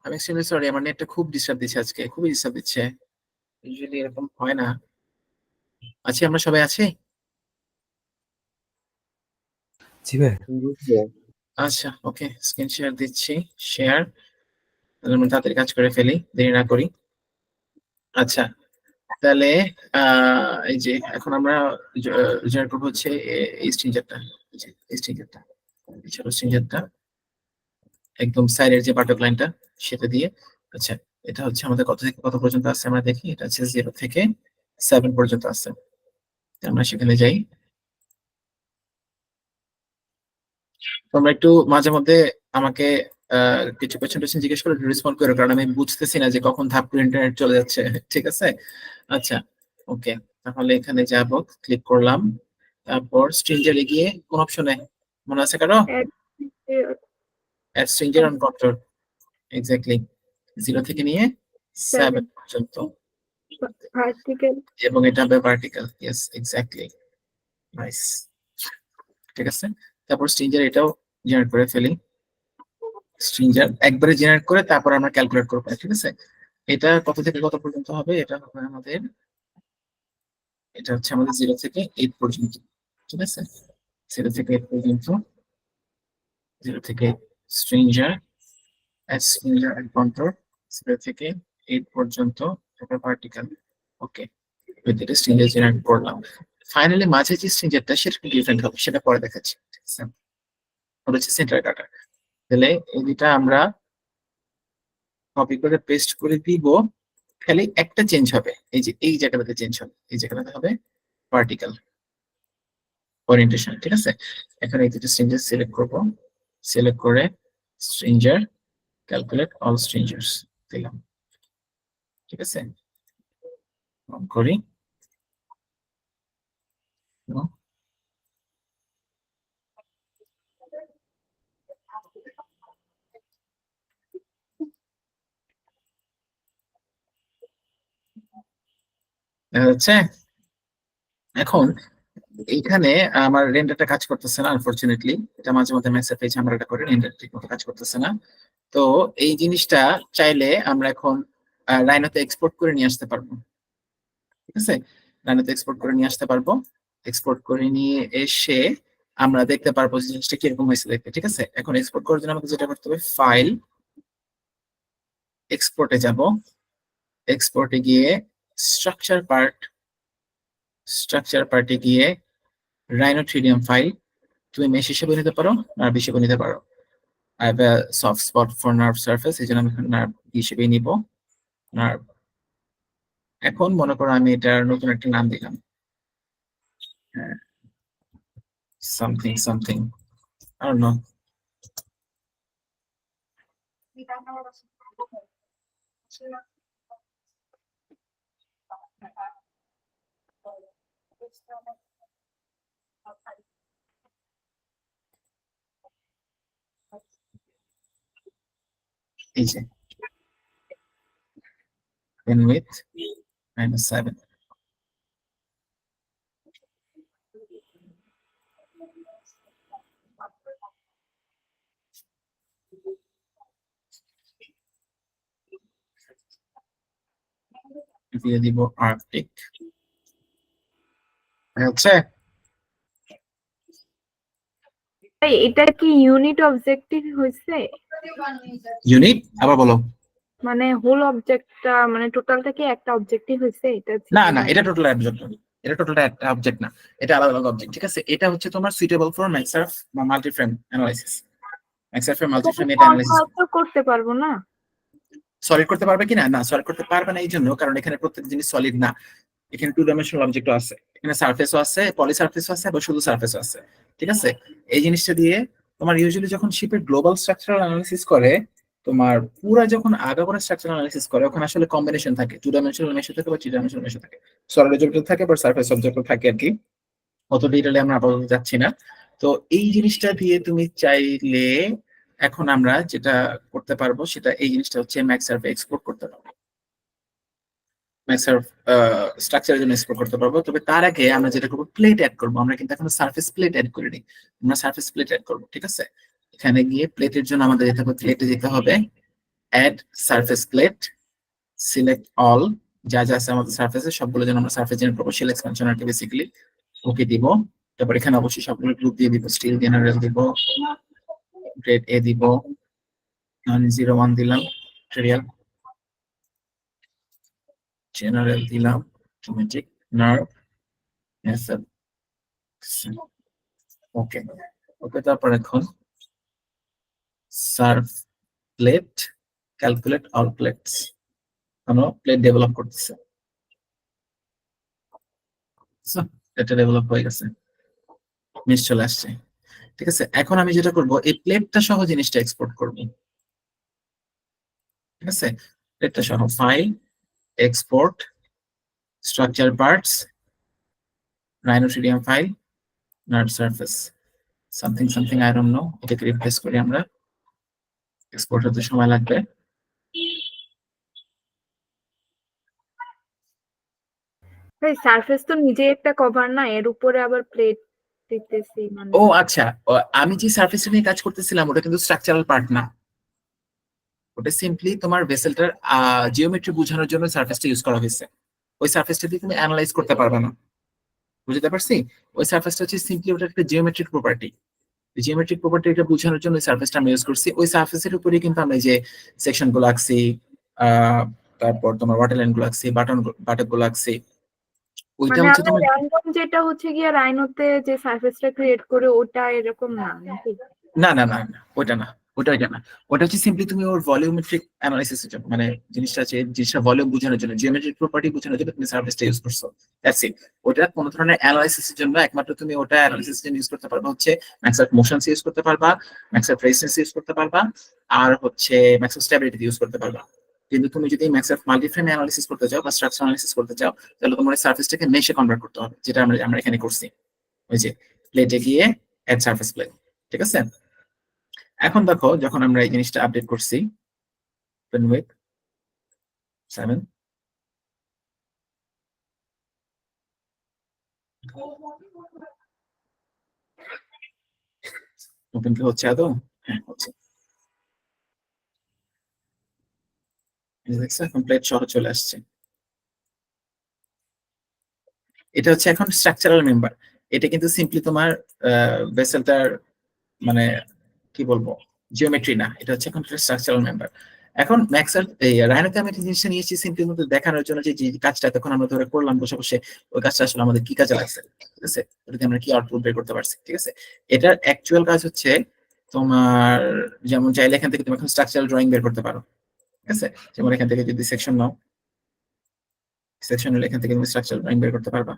আমি এক্সট্রিমলি সরি, আমার নেটটা খুব ডিস্টার্ব দিচ্ছে আজকে, খুবই ডিস্টার্ব দিচ্ছে। ইউজুয়ালি এরকম হয় না। আছি, আমরা সবাই আছি। জি ভাই। আচ্ছা, ওকে, স্ক্রিন শেয়ার দিচ্ছি। শেয়ার, আমরা তাড়াতাড়ি কাজ করে ফেলি, দেরি না করি। আচ্ছা, তাহলে এই যে এখন আমরা জয়েন করবো হচ্ছে এই স্ট্রিঞ্জারটা, এই স্ট্রিঞ্জারটা, এই ছোট স্ট্রিঞ্জারটা একদম সাইডের যে বাটক লাইনটা সেটা দিয়ে। আচ্ছা, এটা হচ্ছে আমাদের কত থেকে কত পর্যন্ত আছে আমরা দেখি। এটা হচ্ছে 0 থেকে 7 পর্যন্ত আছে। আমরা সেখানে যাই। তোমরা একটু মাঝে মধ্যে আমাকে কিছু কোয়েশ্চেন টোয়েশ্চেন জিজ্ঞেস করে রেসপন্ড করো, কারণ আমি বুঝতেছি না যে কখন ধাপ করে ইন্টারনেট চলে যাচ্ছে। ঠিক আছে, আচ্ছা, ওকে, তাহলে এখানে যাব, ক্লিক করলাম, তারপর স্ট্রিঞ্জারে গিয়ে কোন অপশনে মনে আছে কারো? অ্যাড স্ট্রিঞ্জার অন কন্ট্রোল, এক্স্যাক্টলি 0 থেকে নিয়ে 7 পর্যন্ত, ভার্টিক্যাল। এবং এটা হবে ভার্টিক্যাল। Yes, exactly, nice. ঠিক আছে, তারপর স্ট্রিঞ্জার এটাও জেনারেট করে ফেলি। স্ট্রিঞ্জার একবারে জেনারেট করে তারপর আমরা ক্যালকুলেট করব। ঠিক আছে, এটা কত থেকে কত পর্যন্ত হবে? এটা হবে আমাদের, এটা হচ্ছে আমাদের 0 থেকে 8 পর্যন্ত। ঠিক আছে, 0 থেকে 8 পর্যন্ত, 0 থেকে স্ট্রিঞ্জার স্ট্রিঞ্জার এন্ড কন্ট্রোল 0 থেকে 8 পর্যন্ত, এটা ভার্টিক্যাল। ওকে, এটা স্ট্রিঞ্জার জেনারেট করলাম। ফাইনালি মাঝে যে স্ট্রিঞ্জারটা সেটা ডিফারেন্ট হবে, সেটা পরে দেখাচ্ছি। ঠিক আছে, ওটা হচ্ছে সেন্টার ডাটা। তাহলে এই দুটা আমরা কপি করে পেস্ট করে দিব, খালি একটা চেঞ্জ হবে, এই যে এই জায়গাটাতে চেঞ্জ হবে, এই জায়গাটাতে হবে ভার্টিক্যাল ওরিয়েন্টেশন। ঠিক আছে, এখানে এই দুটো স্ট্রিঞ্জার সিলেক্ট করব, সিলেক্ট করে স্ট্রিঞ্জার ক্যালকুলেট অল স্ট্রিঞ্জার্স দিলাম। ঠিক আছে, অন করি, দেখা যাচ্ছে। এখন এইখানে আমার রেন্ডারটা কাজ করতেছে না, আনফরচুনেটলি। এটা মাঝে মধ্যে মেসেজ ঝামেলাটা করে, রেন্ডার ঠিক মতো কাজ করতেছে না। তো এই জিনিসটা চাইলে আমরা এখন রাইনোতে এক্সপোর্ট করে নিয়ে আসতে পারবো। ঠিক আছে, রাইনোতে এক্সপোর্ট করে নিয়ে আসতে পারবো। এক্সপোর্ট করে নিয়ে এসে আমরা দেখতে পারবো যে জিনিসটা কিরকম হয়েছে দেখতে। ঠিক আছে, এখন এক্সপোর্ট করার জন্য আমাকে যেটা করতে হবে, ফাইল, এক্সপোর্টে যাব, এক্সপোর্টে গিয়ে স্ট্রাকচার পার্টে গিয়ে রাইনো 3DM ফাইল, তুমি মেশ হিসেবে নিতে পারো, নার্ভ হিসেবে নিতে পারো। I have a soft spot for nerve surface, এই জন্য আমি নার্ভ হিসেবে নিব, নার্ভ। এখন মনে করো আমি এটার নতুন একটা নাম দিলাম, something something, I don't know. এই যে bandwidth -7, দিয়ে দিব আর্কটিক। হচ্ছে এটা কি ইউনিট অবজেক্টিভ হয়েছে? ইউনিট আবার বলো। মানে হোল অবজেক্টটা, মানে টোটালটা কি একটা অবজেক্টিভ হয়েছে? এটা না না, এটা টোটাল অবজেক্ট, এটা টোটাল একটা অবজেক্ট না, এটা আলাদা আলাদা অবজেক্ট। ঠিক আছে, এটা হচ্ছে তোমার সুইটেবল ফর ম্যাক্সার্ফ বা মাল্টিফ্রেম অ্যানালাইসিস। ম্যাক্সার্ফের মাল্টিফ্রেম এটা অ্যানালাইসিস করতে পারবো না। সলিড করতে পারবে কিনা? না, সলিড করতে পারবে না, এই জন্য কারণ এখানে প্রত্যেক জিনিস সলিড না। এখানে 2 ডাইমেনশনাল অবজেক্টও আছে, এখানে সারফেসও আছে, পলি সারফেসও আছে, বা শুধু সারফেসও আছে। ঠিক আছে, এই জিনিসটা দিয়ে তোমার ইউজুয়ালি যখন শিপের গ্লোবাল স্ট্রাকচারাল অ্যানালিসিস করে, তোমার পুরা যখন আগাগোড়া স্ট্রাকচারাল অ্যানালিসিস করে, ওখানে আসলে কম্বিনেশন থাকে, 2 ডাইমেনশনাল মেশও থাকে বা 3 ডাইমেনশনাল মেশও থাকে, সলিড অবজেক্টও থাকে বা সারফেস অবজেক্টও থাকে আর কি। অত ডিটেইলে আমরা আপাতত যাচ্ছি না। তো এই জিনিসটা দিয়ে তুমি চাইলে এখন আমরা যেটা করতে পারবো সেটা, এই জিনিসটা হচ্ছে ম্যাক্সার্ফে এক্সপোর্ট করতে পারবো, ম্যাক্সার্ফ স্ট্রাকচারের জন্য এক্সপোর্ট করতে পারবো। তবে তার আগে আমরা যেটা করবো, প্লেট অ্যাড করবো। আমরা কিন্তু এখন সারফেস প্লেট অ্যাড করিনি, আমরা সারফেস প্লেট অ্যাড করবো। ঠিক আছে, এখানে গিয়ে প্লেটের জন্য আমাদের যেতে হবে, প্লেটে যেতে হবে, add surface plate, select all, যা যা আছে আমাদের সারফেসে সবগুলো যেন আমরা সারফেস জেনারেট করবো, সেল এক্সপানশন আর কি বেসিক্যালি। ওকে দিব। তারপর এখানে অবশ্যই সবগুলো গ্রুপ দিয়ে দিব, স্টিল জেনারেল দিব, গ্রেড এ দিব, 01 দিলাম, ম্যাটেরিয়াল জেনারেল দিলাম, অটোমেটিক নার্ভ, ওকে ওকে। তারপর এখন serve plate, calculate all plates, plate develop করতেছে। এটা ডেভেলপ হয়ে গেছে, নিচ চলে আসছে। ঠিক আছে, এখন আমি যেটা করব এই প্লেটটা সহ জিনিসটা এক্সপোর্ট করব। ঠিক আছে, প্লেটটা সহ ফাইল, এক্সপোর্ট, স্ট্রাকচার পার্টস, রাইনোট্রিডিয়াম file, nurbs surface, something something I don't know. এটাকে রিপ্লেস করি আমরা, এক্সপোর্ট হতে সময় লাগবে। ভাই সারফেস তো নিজে একটা কভার না, এর উপরে আবার প্লেট দিতেছি মানে। ও আচ্ছা, আমি যে সারফেসটা নিয়ে কাজ করতেছিলাম ওটা কিন্তু স্ট্রাকচারাল পার্ট না, ওটা সিম্পলি তোমার ভেসেলটার জিওমেট্রি বোঝানোর জন্য সারফেসটা ইউজ করা হয়েছে। ওই সারফেসটা দিয়ে তুমি অ্যানালাইজ করতে পারবে না, বুঝতে পারছি? ওই সারফেসটা হচ্ছে সিম্পলি ওটা একটা জিওমেট্রিক প্রপার্টি, জিওমেট্রিক প্রপার্টি এটা বোঝানোর জন্য ওই সারফেসটা আমি ইউজ করছি। ওই সারফেসের উপরে কিন্তু আমরা এই যে সেকশন গুলো আঁকছি, তারপর তোমার ওয়াটার লাইন গুলো আঁকছি, বাটক গুলো আঁকছি। ওইটা মানে হচ্ছে আমরা তোমার, র্যান্ডম যেটা হচ্ছে গিয়ে রাইনোতে যে সারফেসটা ক্রিয়েট করে ওটা এরকম না নাকি? না না না না, ওটা না, ওটা না। ওটা হচ্ছে সিম্পলি তুমি ওর ভলিউমেট্রিক অ্যানালাইসিসের জন্য, মানে জিনিসটা আছে জিনিসটা ভলিউম বোঝানোর জন্য, জিওমেট্রিক প্রপার্টি বোঝানোর জন্য তুমি সারফেসটা ইউজ করছো, দ্যাটস ইট। ওটা কোনো ধরনের অ্যানালাইসিসের জন্য একমাত্র তুমি ওটা অ্যানালাইসিসের জন্য ইউজ করতে পারবা হচ্ছে ম্যাক্স অফ মোশনস ইউজ করতে পারবা, ম্যাক্স অফ রেজিস্ট্যান্স ইউজ করতে পারবা, আর হচ্ছে ম্যাক্স অফ স্টেবিলিটি ইউজ করতে পারবা। কিন্তু তুমি যদি ম্যাক্স অফ মাল্টিফ্রেম অ্যানালিসিস করতে চাও বা স্ট্রাকচার অ্যানালিসিস করতে চাও, তাহলে তোমার সারফেসটাকে মেশে কনভার্ট করতে হবে, যেটা আমরা এখানে করছি, ওই যে প্লেটে গিয়ে অ্যাড সারফেস প্লেট। ঠিক আছে, এখন দেখো যখন আমরা এই জিনিসটা আপডেট করছি, ওপেন উইথ 7, ওপেন কি হচ্ছে আদৌ? হ্যাঁ হচ্ছে, দেখছো এখন প্লেট সহ চলে আসছে। এটা হচ্ছে এখন স্ট্রাকচারাল মেম্বার, এটা কিন্তু সিম্পলি তোমার ভেসেলটার মানে কি বলবো জিওমেট্রি না, এটা হচ্ছে এখন স্ট্রাকচারাল মেম্বার। এখন ম্যাক্সার এই রাইনোতে আমি একটা জিনিসটা নিয়েছি সিম্পলি মধ্যে দেখানোর জন্য যে যে কাজটা তখন আমরা ধরে করলাম বসে বসে, ওই কাজটা আসলে আমাদের কি কাজে লাগছে, ঠিক আছে, ওটাতে আমরা কি আউটপুট বের করতে পারছি। ঠিক আছে, এটার অ্যাকচুয়াল কাজ হচ্ছে তোমার, যেমন চাইলে এখান থেকে তুমি এখন স্ট্রাকচারাল ড্রয়িং বের করতে পারো। ঠিক আছে, যেমন এখান থেকে যদি সেকশন নাও, সেকশন হলে এখান থেকে তুমি স্ট্রাকচারাল ড্রয়িং বের করতে পারবা।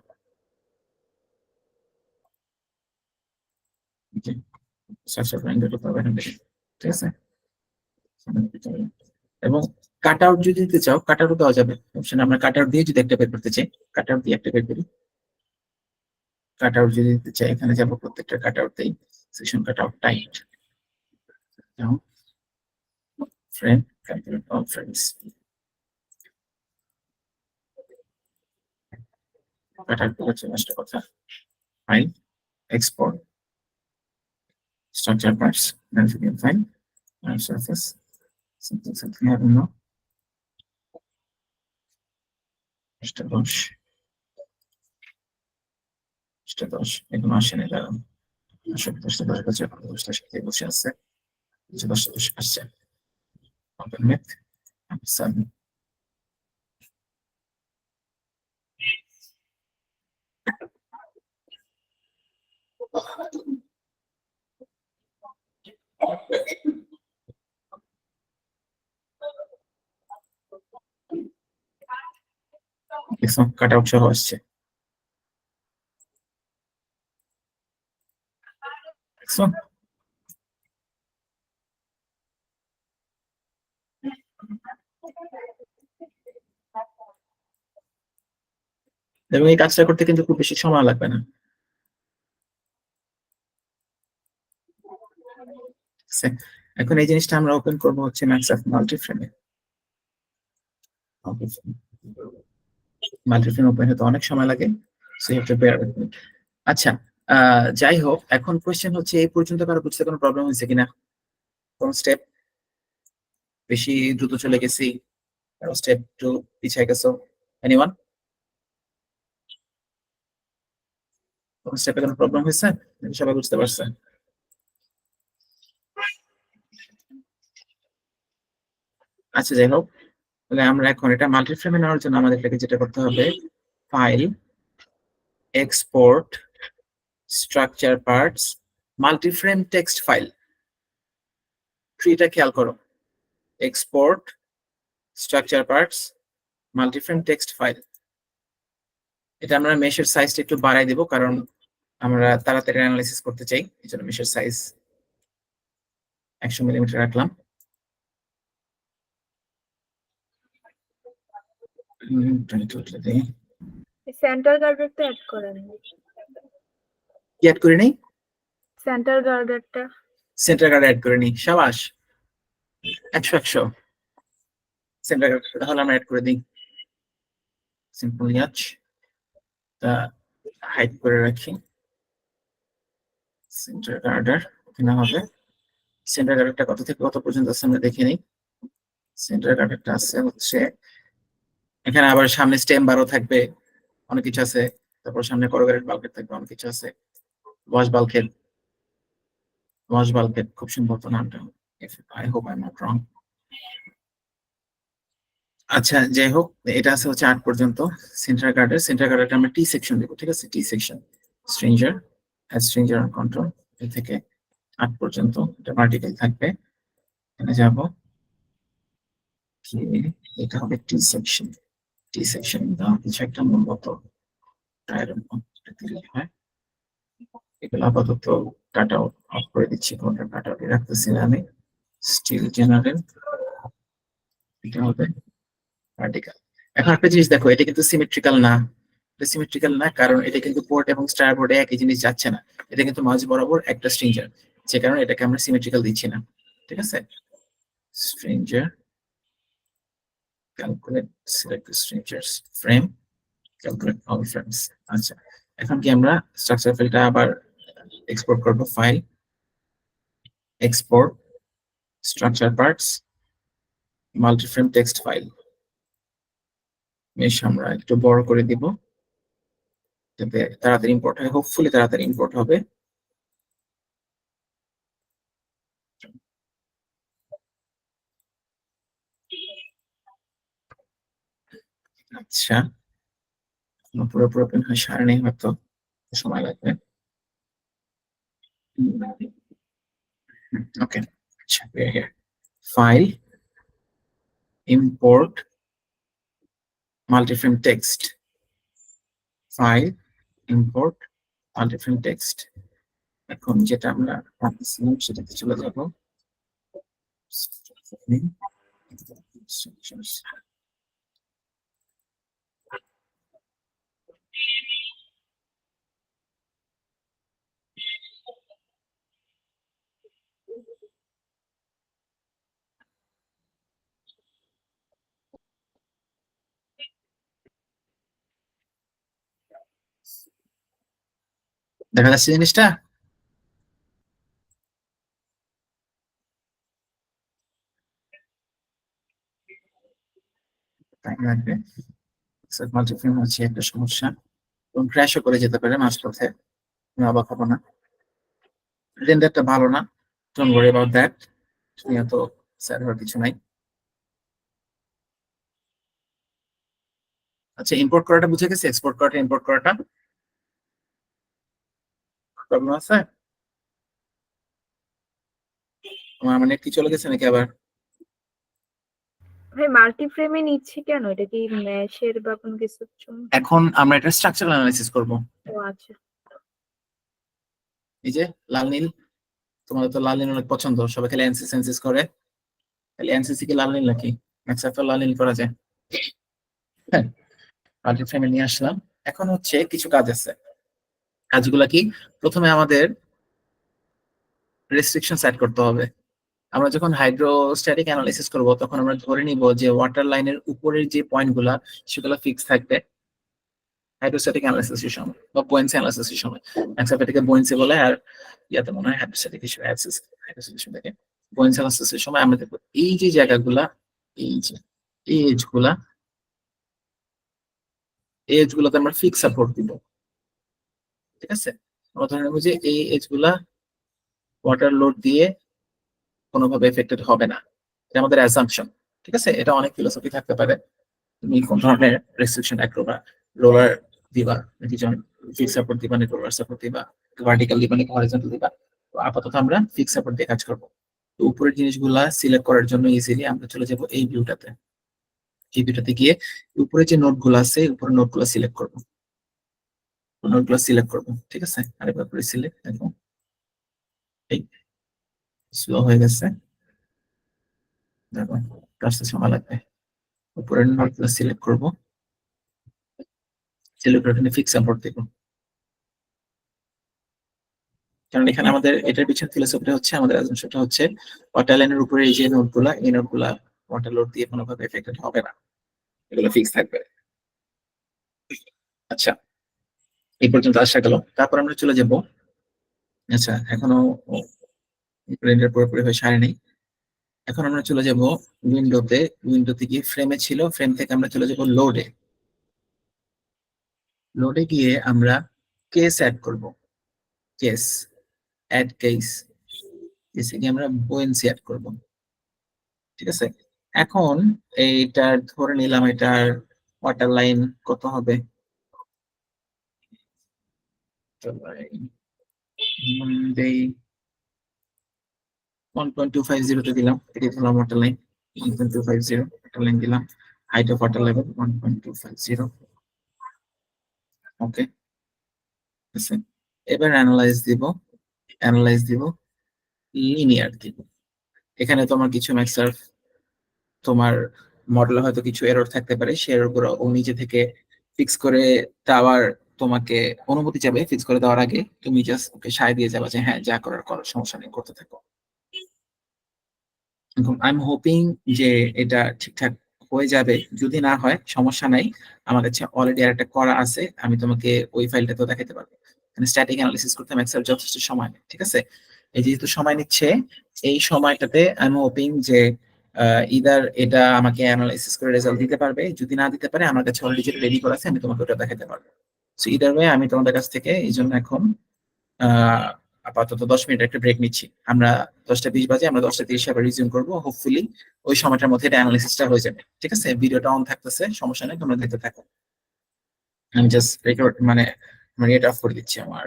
স্ট্রাকচারাল ড্রয়িং বের করতে পারবা এখান থেকে। ঠিক আছে, এবং কাট আউট যদি দিতে চাও কাট আউট দেওয়া যাবে, অপশন আমরা কাট আউট দিয়ে যদি একটা বের করতে চাই, কাট আউট দিয়ে একটা বের করি। কাট আউট যদি দিতে চাই এখানে যাবো, প্রত্যেকটা কাট আউট দেই, section cut out tight, frame, calculate all frames, cut out হচ্ছে একটা কথা, file, export, structure parts, manufacturing file, surface, something something I don't know, এটা 10 এগুলো আসে না, দাঁড়ান আসলে 10 কাছে 10টার সাথে বসে আছে, 10 আসছে, ওপেন উইথ 7, কাট আউট সহ আসছে। দেখছো? এবং এই কাজটা করতে কিন্তু খুব বেশি সময় লাগবে না। এখন এই জিনিসটা আমরা ওপেন করবো হচ্ছে ম্যাক্স অফ মাল্টিফ্রেমে, মাল্টিফ্রেম ওপেন হতে অনেক সময় লাগে, so you have to bear with me. আচ্ছা, যাই হোক, এখন কোশ্চেন হচ্ছে এই পর্যন্ত কারো বুঝতে কোনো প্রবলেম হয়েছে কিনা, কোন স্টেপ? বেশি দ্রুত চলে গেছি, কারো স্টেপ একটু পিছিয়ে গেছো? এনিওয়ান? কোন স্টেপে কোনো প্রবলেম হয়েছে? নাকি সবাই বুঝতে পারছে? আচ্ছা, যাই হোক, তাহলে আমরা এখন এটা মাল্টিফ্রেমে নেওয়ার জন্য আমাদেরকে যেটা করতে হবে, file, export, structure parts, multiframe text file. ট্রিটা খেয়াল করো, export, structure parts, multiframe text file. এটা আমরা মেশের সাইজটা একটু বাড়াই দেব, কারণ আমরা তাড়াতাড়ি অ্যানালাইসিস করতে চাই, এই জন্য মেশের সাইজ 100 মিলিমিটার রাখলাম। সেন্টার গার্ডারটা অ্যাড করেন, কি অ্যাড করে নেই? সেন্টার গার্ডারটা। সেন্টার গার্ড অ্যাড করে নিই, সাবাস, 100 সেন্টার গার্ড তাহলে আমরা অ্যাড করে দিই। সিম্পল ইয়াচ তা হাইড করে রাখি। সেন্টার গার্ডার এখানে হবে। সেন্টার গার্ডারটা কত থেকে কত পর্যন্ত আছে আমরা দেখে নিই। সেন্টার গার্ডারটা আছে হচ্ছে এখানে, আবার সামনে স্টেম বারও থাকবে, অনেক কিছু আছে। তারপর সামনে করোগেটেড বাল্কহেড থাকবে, অনেক কিছু আছে। ওয়াশ বাল্কহেড, খুব সম্ভবত নামটা, I hope I am not wrong. আচ্ছা, যাই হোক, এটা আছে হচ্ছে 8 পর্যন্ত সেন্টার গার্ডারটা আমরা টি সেকশন দেবো, ঠিক আছে? টি সেকশন, স্ট্রিঞ্জার, স্ট্রিঞ্জার কন্ট্রোল থেকে 8 পর্যন্ত এটা ভার্টিক্যাল থাকবে। এখানে যাব, এটা হবে টি সেকশন। কিছু একটা মূলত টায়ারের মধ্যে দিলে হয়। এগুলো আপাতত কাট আউট অফ করে দিচ্ছি, কোনটা কাট আউট রাখতেছি না আমি। স্টিল জেনারেল, এটা হবে ভার্টিক্যাল। এখন একটা জিনিস দেখো, এটা কিন্তু সিমেট্রিক্যাল না। এটা সিমেট্রিক্যাল না কারণ এটা কিন্তু পোর্ট এবং স্টার বোর্ডে একই জিনিস যাচ্ছে না। এটা কিন্তু মাঝ বরাবর একটা স্ট্রিঞ্জার, যে কারণে এটাকে আমরা সিমেট্রিক্যাল দিচ্ছি না, ঠিক আছে? Stringer, calculate, select stringers, frame, calculate all frames. আচ্ছা, এখন কি আমরা স্ট্রাকচার ফাইলটা আবার এক্সপোর্ট করব। File, export, structure parts, multiframe text file. Mesh আমরা একটু বড় করে দিব যাতে তাড়াতাড়ি ইম্পোর্ট হয়, হোপফুলি তাড়াতাড়ি ইম্পোর্ট হবে। আচ্ছা, পুরোপুরি ওপেন হয় সার নেই, হয়তো সময় লাগবে। ওকে, আচ্ছা, file, import, multiframe text file, import, multiframe text. এখন যেটা আমরা ভাবছিলাম সেটাতে চলে যাব। দেখা যাচ্ছে জিনিসটা? টাইম লাগবে। মাল্টিফ্রেম হচ্ছে একটা সমস্যা, এবং ক্র্যাশও করে যেতে পারে মাঝপথে, আমি অবাক হবো না। রেন্ডারটা ভালো না, ডোন্ট ওয়ারি অ্যাবাউট দ্যাট, তুমি এত স্যাড হওয়ার কিছু নাই। আচ্ছা, ইম্পোর্ট করাটা বুঝে গেছে, এক্সপোর্ট করাটা, ইম্পোর্ট করাটা প্রবলেম আছে? আমার মানে কি চলে গেছে নাকি আবার? ভাই মাল্টি ফ্রেমে নিচ্ছে কেন? এটা কি ম্যাশের বা কোনো কিছু? এখন আমরা এটা স্ট্রাকচারাল অ্যানালাইসিস করব। ও আচ্ছা, এই যে লাল নীল, তোমাদের তো লাল নীল অনেক পছন্দ, সবাই খালি এনসিস এনসিস করে। খালি এনসিসি কি লাল নীল নাকি? ম্যাক্সআপ লাল নীল করা যায়। হ্যাঁ, মাল্টি ফ্রেমে নিয়ে আসলাম। এখন হচ্ছে কিছু কাজ আছে। কাজগুলা কি? প্রথমে আমাদের রেস্ট্রিকশন সেট করতে হবে। আমরা যখন হাইড্রোস্ট্যাটিক অ্যানালাইসিস করব তখন আমরা ধরে নিব যে ওয়াটার লাইনের উপরের যে পয়েন্টগুলা সেগুলো ফিক্স থাকবে হাইড্রোস্ট্যাটিক অ্যানালাইসিসের সময় বা বুয়েন্সি অ্যানালাইসিসের সময়। এক্সাফেটিকে বুয়েন্সি বলে, আর ইয়াতে মনে হয় হাইড্রোস্ট্যাটিক হিসেবে হাইড্রোস্ট্যাটিক থাকে। বোয়েন অ্যানালাইসিসের সময় আমরা দেখবো এই যে জায়গাগুলা, এই যে এই এজ গুলোতে আমরা ফিক্স সাপোর্ট দিব। ঠিক আছে, আমরা ধরে নেবো যে এই এজ গুলা ওয়াটার লোড দিয়ে কোনোভাবে এফেক্টেড হবে না, এটা আমাদের অ্যাসাম্পশন। ঠিক আছে, এটা অনেক ফিলোসফি থাকতে পারে, তুমি কোন ধরনের রেস্ট্রিকশন রাখবা, রোলার দিবা নাকি ফিক্স সাপোর্ট দিবা নাকি রোলার সাপোর্ট দিবা, ভার্টিক্যাল দিবা নাকি হরিজন্টাল দিবা। তো আপাতত আমরা ফিক্স সাপোর্ট দিয়ে কাজ করবো। তো উপরের জিনিসগুলা সিলেক্ট করার জন্য ইজিলি আমরা চলে যাব এই ভিউটাতে। এই ভিউটাতে গিয়ে উপরে যে নোট গুলো আছে উপরে নোট গুলো সিলেক্ট করবো, নোটগুলো সিলেক্ট করবো। ঠিক আছে, আরেকবার করে সিলেক্ট, দেখো এই স্লো হয়ে গেছে, দেখো আসতে সময় লাগবে। উপরের নোটগুলো সিলেক্ট করবো, সিলেক্ট করে এখানে ফিক্স সাপোর্ট দেবো। কারণ এখানে আমাদের এটার পিছনে ফিলোসফিটা হচ্ছে, আমাদের অ্যাজাম্পশনটা হচ্ছে ওয়াটার লাইনের উপরে এই যে নোটগুলা, এই নোটগুলা ওয়াটার লোড দিয়ে কোনোভাবে এফেক্টেড হবে না, এগুলো ফিক্স থাকবে। আচ্ছা, এই পর্যন্ত আসা গেল। তারপর আমরা চলে যাব, আচ্ছা এখনো রেন্ডার পুরোপুরি হয়ে সারেনি। এখন আমরা চলে যাব উইন্ডোতে, উইন্ডোতে গিয়ে ফ্রেমে ছিল, ফ্রেম থেকে আমরা চলে যাব লোডে। লোডে গিয়ে আমরা কেস অ্যাড করব, কেস অ্যাড কেস, কেসে গিয়ে আমরা বোয়েন্সি অ্যাড করব। ঠিক আছে, এখন এইটার ধরে নিলাম এটার ওয়াটার লাইন কত হবে, দেই 1.250 তে দিলাম, এটা দিলাম ওয়াটার লাইন 1.250 ওয়াটার লাইন দিলাম, হাইট অফ ওয়াটার লেভেল 1.250। ওকে, আছে। এবার অ্যানালাইজ দিব, লিনিয়ার দিব। এখানে তোমার কিছু ম্যাক্সার, তোমার মডেলে হয়তো কিছু এরর থাকতে পারে, সে এরর গুলো ও নিজে থেকে ফিক্স করে দেওয়ার তোমাকে অনুমতি চাবে। ফিক্স করে দেওয়ার আগে তুমি জাস্ট ওকে সায় দিয়ে যাবা যে হ্যাঁ যা করার করো, সমস্যা নেই, করতে থাকো। আই এম হোপিং যে এটা ঠিকঠাক হয়ে যাবে। যদি না হয় সমস্যা নাই, আমার কাছে অলরেডি আর একটা করা আছে, আমি তোমাকে ওই ফাইলটা তো দেখাতে পারবো। স্ট্যাটিক অ্যানালিসিস করতে ম্যাক্সের যথেষ্ট সময় নেই। ঠিক আছে, এই যেহেতু সময় নিচ্ছে, এই সময়টাতে আই এম হোপিং যে ইদার এটা আমাকে অ্যানালাইসিস করে রেজাল্ট দিতে পারবে, যদি না দিতে পারে আমার কাছে অলরেডি যেটা রেডি করা আছে আমি তোমাকে ওটা দেখাতে পারবো। সো ইদার ওয়ে আমি তোমাদের কাছ থেকে এই জন্য এখন আহ আপাতত 10 মিনিট একটা ব্রেক নিচ্ছি। আমরা 10টা 20 বাজে আমরা 10টা 30 আবার রিজিউম করবো। হোপফুলি ওই সময়টার মধ্যে এটা অ্যানালিসিসটা হয়ে যাবে। ঠিক আছে, ভিডিওটা অন থাকতেছে, সমস্যা নেই, তোমরা দেখতে থাকো। আমি জাস্ট রেকর্ড মানে মানে এটা অফ করে দিচ্ছি, আমার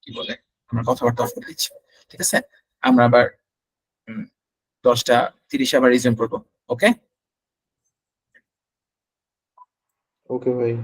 কি বলে আমার কথাবার্তা অফ করে দিচ্ছি। ঠিক আছে, আমরা আবার 10টা 30 আবার রিজিউম করবো। ওকে। ওকে ভাই।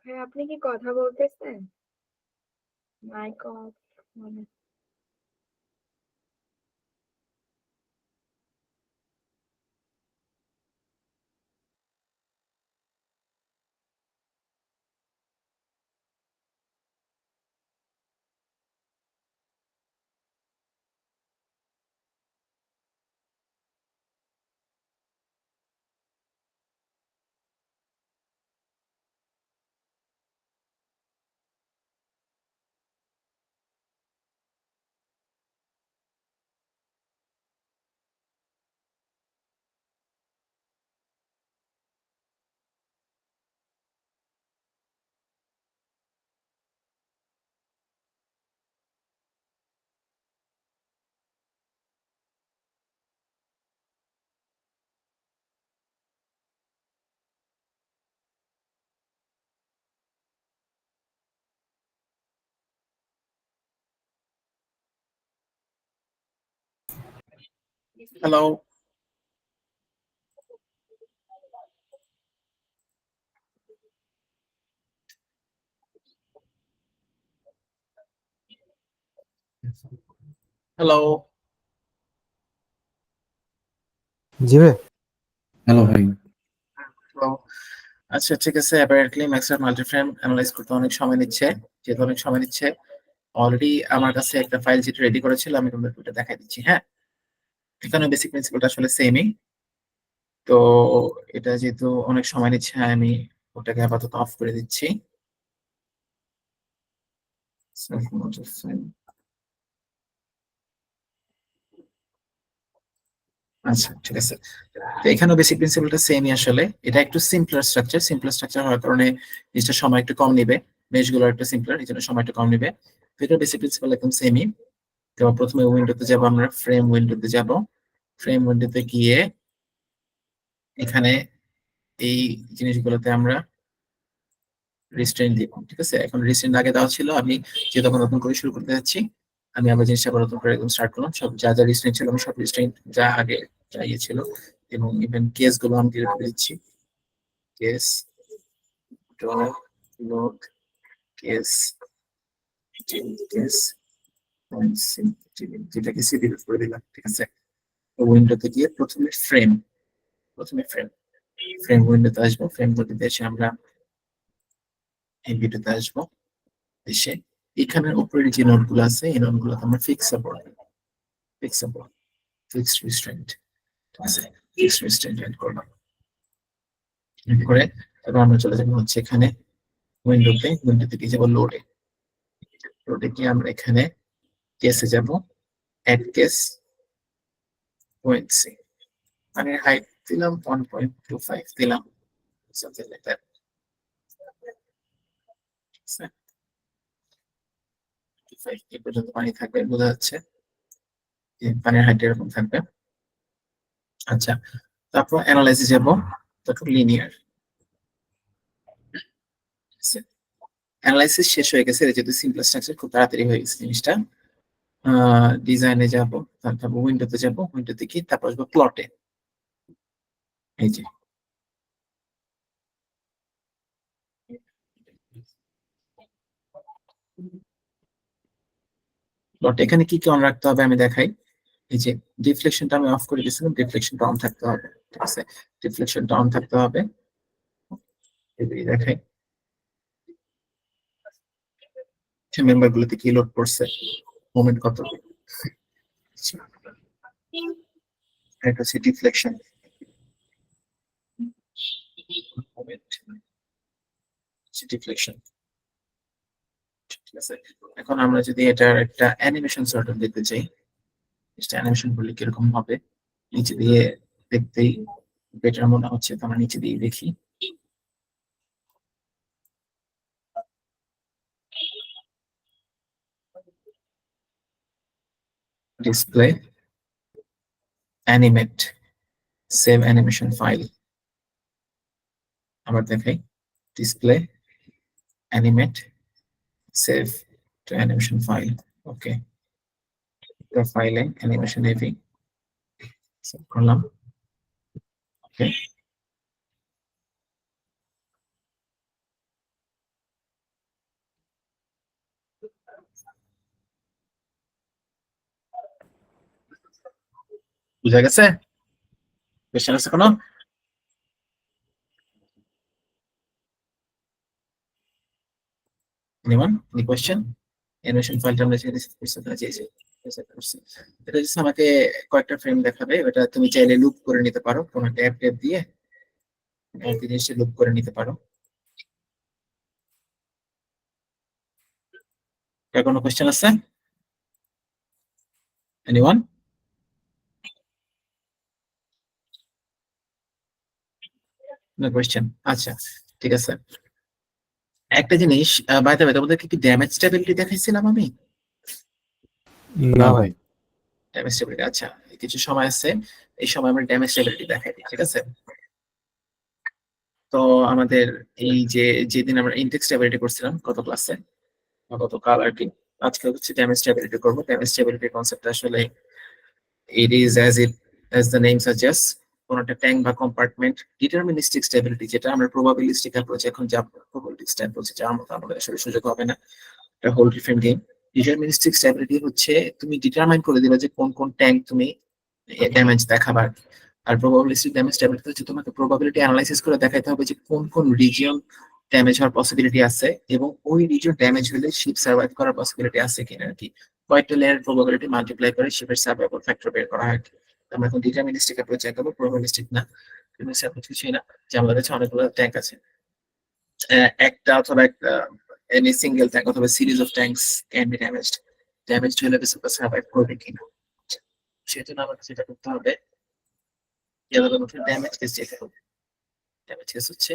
ভাই আপনি কি কথা বলতেছেন? মাইক অফ মানে হ্যালো, হ্যালো। জি ভাই। হ্যালো ভাই। হ্যালো। আচ্ছা ঠিক আছে, অ্যাপারেন্টলি ম্যাক্সওয়েল মাল্টিফ্রেম অ্যানালাইজ করতে অনেক সময় নিচ্ছে। যেহেতু অনেক সময় নিচ্ছে, অলরেডি আমার কাছে একটা ফাইল যেটা রেডি করেছিল আমি তোমাদের ওটা দেখাই দিচ্ছি। হ্যাঁ, এখানে বেসিক প্রিন্সিপালটা আসলে সেমই। তো এটা যেহেতু অনেক সময় নিচ্ছে, আমি ওটাকে আপাতত অফ করে দিচ্ছি। আচ্ছা ঠিক আছে। তো এখানেও বেসিক প্রিন্সিপালটা সেমই আসলে। এটা একটু সিম্পলার স্ট্রাকচার হওয়ার কারণে জিনিসটা সময় একটু কম নিবে। মেশগুলো একটু সিম্পলার, এই জন্য সময়টা কম নিবে। তো এটা বেসিক প্রিন্সিপাল একদম সেমই। তো প্রথমে উইন্ডোতে যাব, আমরা ফ্রেম উইন্ডোতে যাব। ফ্রেম উইন্ডোতে গিয়ে এখানে এই জিনিসগুলোতে আমরা রিস্ট্রেইন দিব। ঠিক আছে, এখন রিস্ট্রেইন আগে দেওয়া ছিল, আমি যে তখন নতুন করে শুরু করতে যাচ্ছি, আমি আবার জিনিসটা আবার নতুন করে একদম স্টার্ট করলাম। সব যা যা রিস্ট্রেইন ছিল আমি সব রিস্ট্রেইন যা আগে যা ইয়ে ছিল, এবং ইভেন কেস গুলো আমি ডিলিট করে দিচ্ছি। Case dot log case case যেটাকে সি ডিলিট করে দিলাম। ঠিক আছে, উইন্ডোতে গিয়ে প্রথমে ফ্রেম উইন্ডোতে আসবো। ফ্রেম উইন্ডোতে এসে আমরা এই ভিডিওতে আসবো। এসে এখানের উপরে যে নোটগুলো আছে, এই নোটগুলো আমরা ফিক্সেবল ফিক্সড রিস্ট্রেন্ট। ঠিক আছে, ফিক্সড রিস্ট্রেন্ট এড করলাম। এড করে তারপর আমরা চলে যাবো হচ্ছে এখানে উইন্ডোতে গিয়ে যাবো লোডে গিয়ে আমরা এখানে কেসে যাব, অ্যাড কেস পয়েন্ট সি, মানে হাইট দিলাম 1.25 দিলাম, something like that. এই পর্যন্ত পানি থাকবে, বোঝা যাচ্ছে যে পানির হাইট এরকম থাকবে। আচ্ছা, তারপর অ্যানালাইসিস যাব, তারপর লিনিয়ার। অ্যানালাইসিস শেষ হয়ে গেছে, যেহেতু সিম্পল স্ট্রাকচার খুব তাড়াতাড়ি হয়ে গেছে জিনিসটা। ডিজাইনে যাব, তারপর উইন্ডোতে যাব, উইন্ডোতে গিয়ে তারপর আসবো প্লটে। এই যে প্লটে এখানে কি কি অন রাখতে হবে আমি দেখাই। এই যে ডিফ্লেকশনটা আমি অফ করে দিয়েছিলাম, ডিফ্লেকশনটা অন থাকতে হবে। ঠিক আছে, ডিফ্লেকশনটা অন থাকতে হবে। এই দেখাই মেম্বার গুলোতে কি লোড করছে, মোমেন্ট কত। এটা হচ্ছে ডিফ্লেকশন মোমেন্ট, ডিফ্লেকশন। ঠিক আছে, এখন আমরা যদি এটার একটা অ্যানিমেশন সর্ট অফ দিতে চাই, এটা অ্যানিমেশন করলে কিরকম হবে, নিচে দিয়ে দেখতেই বেটার মনে হচ্ছে, তো আমরা নিচে দিয়ে দেখি। Display, animate, save animation file. আবার দেখাই, display, animate, save to animation file. Okay, ফাইলে অ্যানিমেশন এভি সেভ করলাম। ওকে, বুঝা গেছে? কোশ্চেন আছে কোনো? Anyone? Any question? অ্যানিমেশন ফাইলটা আমরা যে রিসিভ করছি তা যে এটা জাস্ট আমাকে কয়েকটা ফ্রেম দেখাবে, ওটা তুমি চাইলে লুপ করে নিতে পারো, কোনো ট্যাব ট্যাব দিয়ে জিনিসটা লুপ করে নিতে পারো। কার কোনো কোশ্চেন আছে? এনিওয়ান? নো কোশ্চেন, আচ্ছা ঠিক আছে। একটা জিনিস বাই দ্য ওয়ে, তোমাদেরকে কি ড্যামেজ স্টেবিলিটি দেখাইছিলাম আমি? না ভাই। ড্যামেজ স্টেবিলিটি, আচ্ছা কিছু সময় আছে, এই সময় আমরা ড্যামেজ স্টেবিলিটি দেখাই দিই, ঠিক আছে? তো আমাদের এই যে যেদিন আমরা ইনটেক্স স্টেবিলিটি করছিলাম গত ক্লাসে বা গতকাল আর কি, আজকে হচ্ছে ড্যামেজ স্টেবিলিটি করবো। ড্যামেজ স্টেবিলিটি কনসেপ্ট আসলে it is as the name suggests, কোন একটা ট্যাঙ্ক বা কম্পার্টমেন্ট ডিটারমিনিস্টিক স্টেবিলিটি, যেটা আমরা প্রবাবিলিস্টিক অ্যাপ্রোচ এখন যাব, প্রবাবিলিস্টিক অ্যাপ্রোচ যার মতো আমাদের আসলে সুযোগ হবে না, এটা whole different game. Deterministic stability হচ্ছে তুমি ডিটারমাইন করে দিবে যে কোন কোন ট্যাঙ্ক তুমি ড্যামেজ দেখাবার, আর প্রবাবিলিস্টিক ড্যামেজ স্টেবিলিটি হচ্ছে তোমাকে প্রবাবিলিটি অ্যানালাইসিস করে দেখাইতে হবে যে কোন কোন রিজিয়ন ড্যামেজ হওয়ার পসিবিলিটি আছে এবং ওই রিজিয়ন ড্যামেজ হলে শিপ সার্ভাইভ করার পসিবিলিটি আছে কিনা আর কি। কয়েকটা লেয়ার প্রবাবিলিটি মাল্টিপ্লাই করে শিপের সার্ভাইভাল ফ্যাক্টর বের করা হয়। আমরা এখন ডিটারমিনিস্টিক অ্যাপ্রোচ দেখাবো, প্রবাবিলিস্টিক না। ডিটারমিনিস্টিক অ্যাপ্রোচ কিছুই না, যে আমাদের কাছে অনেকগুলো ট্যাঙ্ক আছে, একটা অথবা একটা any single tank অথবা series of tanks can be damaged. Damaged হলে বেসিক্যালি সার্ভাইভ করবে কিনা, সেজন্য আমাদের যেটা করতে হবে, এভাবে আমাদের ড্যামেজ কেস যেতে হবে। ড্যামেজ কেস হচ্ছে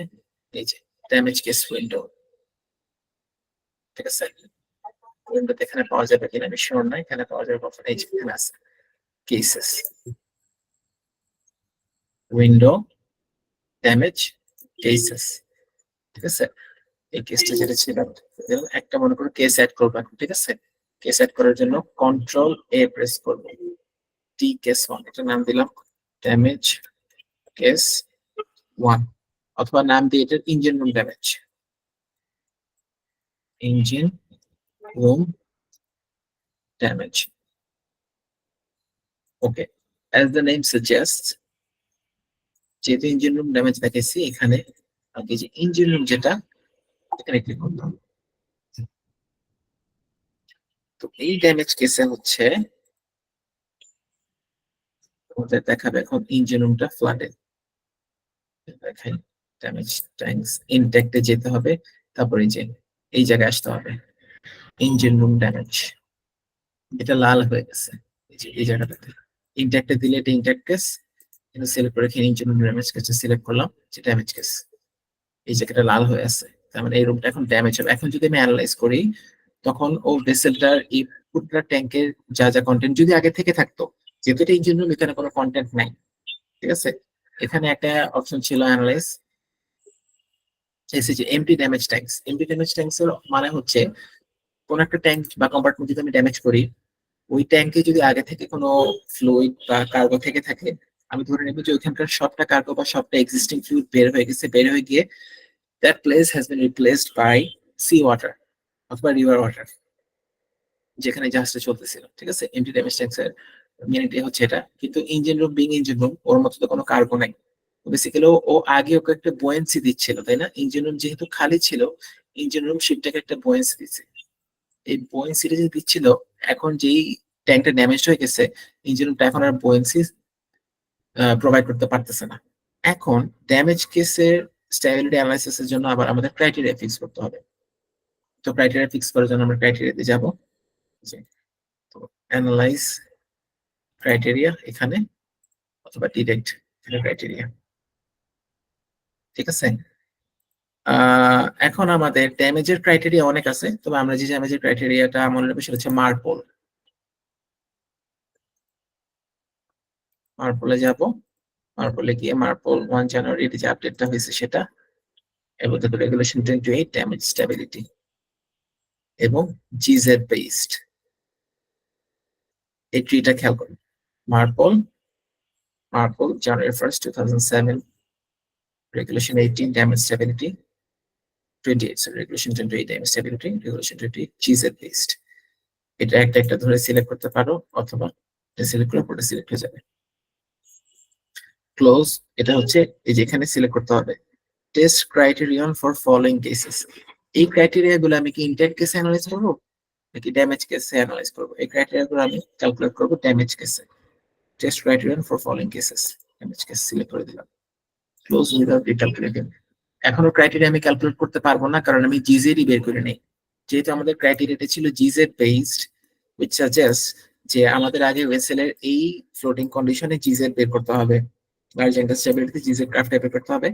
এই যে ড্যামেজ কেস উইন্ডো, ঠিক আছে? উইন্ডোতে এখানে পাওয়া যাবে কিনা আমি শিওর নাই, এখানে পাওয়া যাবে কখন, এই যে এখানে আছে কেসেস, উইন্ডো ড্যামেজ কেসেস, ঠিক আছে? এই কেসটা যেটা ছিল, একটা মনে করো কেস অ্যাড করবো এখন, ঠিক আছে? কেস অ্যাড করার জন্য কন্ট্রোল এ প্রেস করবো, টি কেস 1, এটা নাম দিলাম ড্যামেজ কেস 1, অথবা নাম দিয়ে এটার engine room damage, engine room damage. Okay, as the name suggests, যেহেতু ইঞ্জিন রুম ড্যামেজ দেখাইছি এখানে, আগে যে ইঞ্জিন রুম যেটা এখানে ক্লিক করতাম। তো এই ড্যামেজ কেসে হচ্ছে তোমাদের দেখাবে এখন ইঞ্জিন রুমটা ফ্লাডে, দেখাই ড্যামেজ ট্যাঙ্কস ইনটেক্টে যেতে হবে, তারপরে যে এই জায়গায় আসতে হবে ইঞ্জিন রুম ড্যামেজ, এটা লাল হয়ে গেছে এই যে এই জায়গাটাতে। ইনটেক্টে দিলে এটা ইনটেক্ট কেস, এটা সিলেক্ট করে এখানে ইঞ্জিন রুম ড্যামেজ কেসটা সিলেক্ট করলাম, যে ড্যামেজ কেস, এই জায়গাটা লাল হয়ে আছে, তার মানে এই রুমটা এখন ড্যামেজ হবে। এখন যদি আমি অ্যানালাইজ করি, তখন ও ভেসেলটার এই পুরোটা ট্যাঙ্কের যা যা কন্টেন্ট যদি আগে থেকে থাকতো, যেহেতু এটা ইঞ্জিন রুম এখানে কোনো কন্টেন্ট নাই, ঠিক আছে? এখানে একটা অপশন ছিল অ্যানালাইজ, এসেছে MT damage tanks. MT damage tanks এর মানে হচ্ছে কোন একটা ট্যাঙ্ক বা কম্পার্টমেন্ট যদি আমি ড্যামেজ করি, ওই ট্যাঙ্কে যদি আগে থেকে কোনো ফ্লুইড বা কার্গো থেকে থাকে, আমি ধরে নেব যে ওইখানকার সবটা কার্গো বা সবটা এক্সিস্টিং ফ্লুইড বের হয়ে গেছে, বের হয়ে গিয়ে that place has been replaced by sea water অথবা রিভার ওয়াটার, যেখানে জাহাজটা চলতেছিল, ঠিক আছে? এমটি ড্যামেজ ট্যাঙ্কস এর মিনিটে হচ্ছে এটা। কিন্তু engine room being engine room, ওর মতো তো কোনো কার্গো নাই, বেসিক্যালি ও আগে ওকে একটা বোয়েন্সি দিচ্ছিল, তাই না? ইঞ্জিন রুম যেহেতু খালি ছিল, ইঞ্জিন রুম শিপটাকে একটা বোয়েন্সি দিচ্ছে, এই বোয়েন্সিটা যে দিচ্ছিল, এখন যেই ট্যাঙ্কটা ড্যামেজ হয়ে গেছে, ইঞ্জিন রুমটা এখন আর বোয়েন্সি প্রোভাইড করতে পারতেছে না। এখন ড্যামেজ কেসের স্টেবিলিটি অ্যানালাইসিসের জন্য আবার আমাদের ক্রাইটেরিয়া ফিক্স করতে হবে। তো ক্রাইটেরিয়া ফিক্স করার জন্য আমরা ক্রাইটেরিয়াতে যাব, তো অ্যানালাইজ ক্রাইটেরিয়া এখানে, অথবা ডিরেক্ট ক্রাইটেরিয়া, ঠিক আছে? এখন আমাদের ড্যামেজের ক্রাইটেরিয়া অনেক আছে, তবে আমরা যে ড্যামেজের ক্রাইটেরিয়াটা মনে রাখবো সেটা হচ্ছে মার্পল। মার্পলে যাব, মার্পলে গিয়ে মার্পল 1 জানুয়ারি যে আপডেটটা হয়েছে সেটা, এবং তারপর রেগুলেশন 28 ড্যামেজ স্টেবিলিটি এবং জিজেড বেসড, এই ট্রিটা খেয়াল করুন। MARPOL January 1st 2007, regulation 18 damage stability 28, sorry regulation 28 damage stability, regulation 28 GZ based. এটা একটা একটা ধরে সিলেক্ট করতে পারো, অথবা এটা সিলেক্ট করে পরে সিলেক্ট হয়ে যাবে। ক্লোজ, এটা হচ্ছে এই যে এখানে সিলেক্ট করতে হবে test criterion for following cases. এই ক্রাইটেরিয়া গুলো আমি কি ইনটেন্ট কেসে অ্যানালাইজ করবো নাকি ড্যামেজ কেসে অ্যানালাইজ করবো? এই ক্রাইটেরিয়া গুলো আমি ক্যালকুলেট করবো ড্যামেজ কেসে। Test criterion for following cases, damage case select করে দিলাম, ক্লোজ উইদাউট রিক্যালকুলেটিং। এখনো ক্রাইটেরিয়া আমি ক্যালকুলেট করতে পারবো না, কারণ আমি জিজেডই বের করে নেই। যেহেতু আমাদের ক্রাইটেরিয়াটা ছিল জিজেড বেসড, which suggests যে আমাদের আগে ভেসেলের এই ফ্লোটিং কন্ডিশনে জিজেড বের করতে হবে, লার্জ অ্যাঙ্গেল স্টেবিলিটি জিজেড গ্রাফ বের করতে হবে।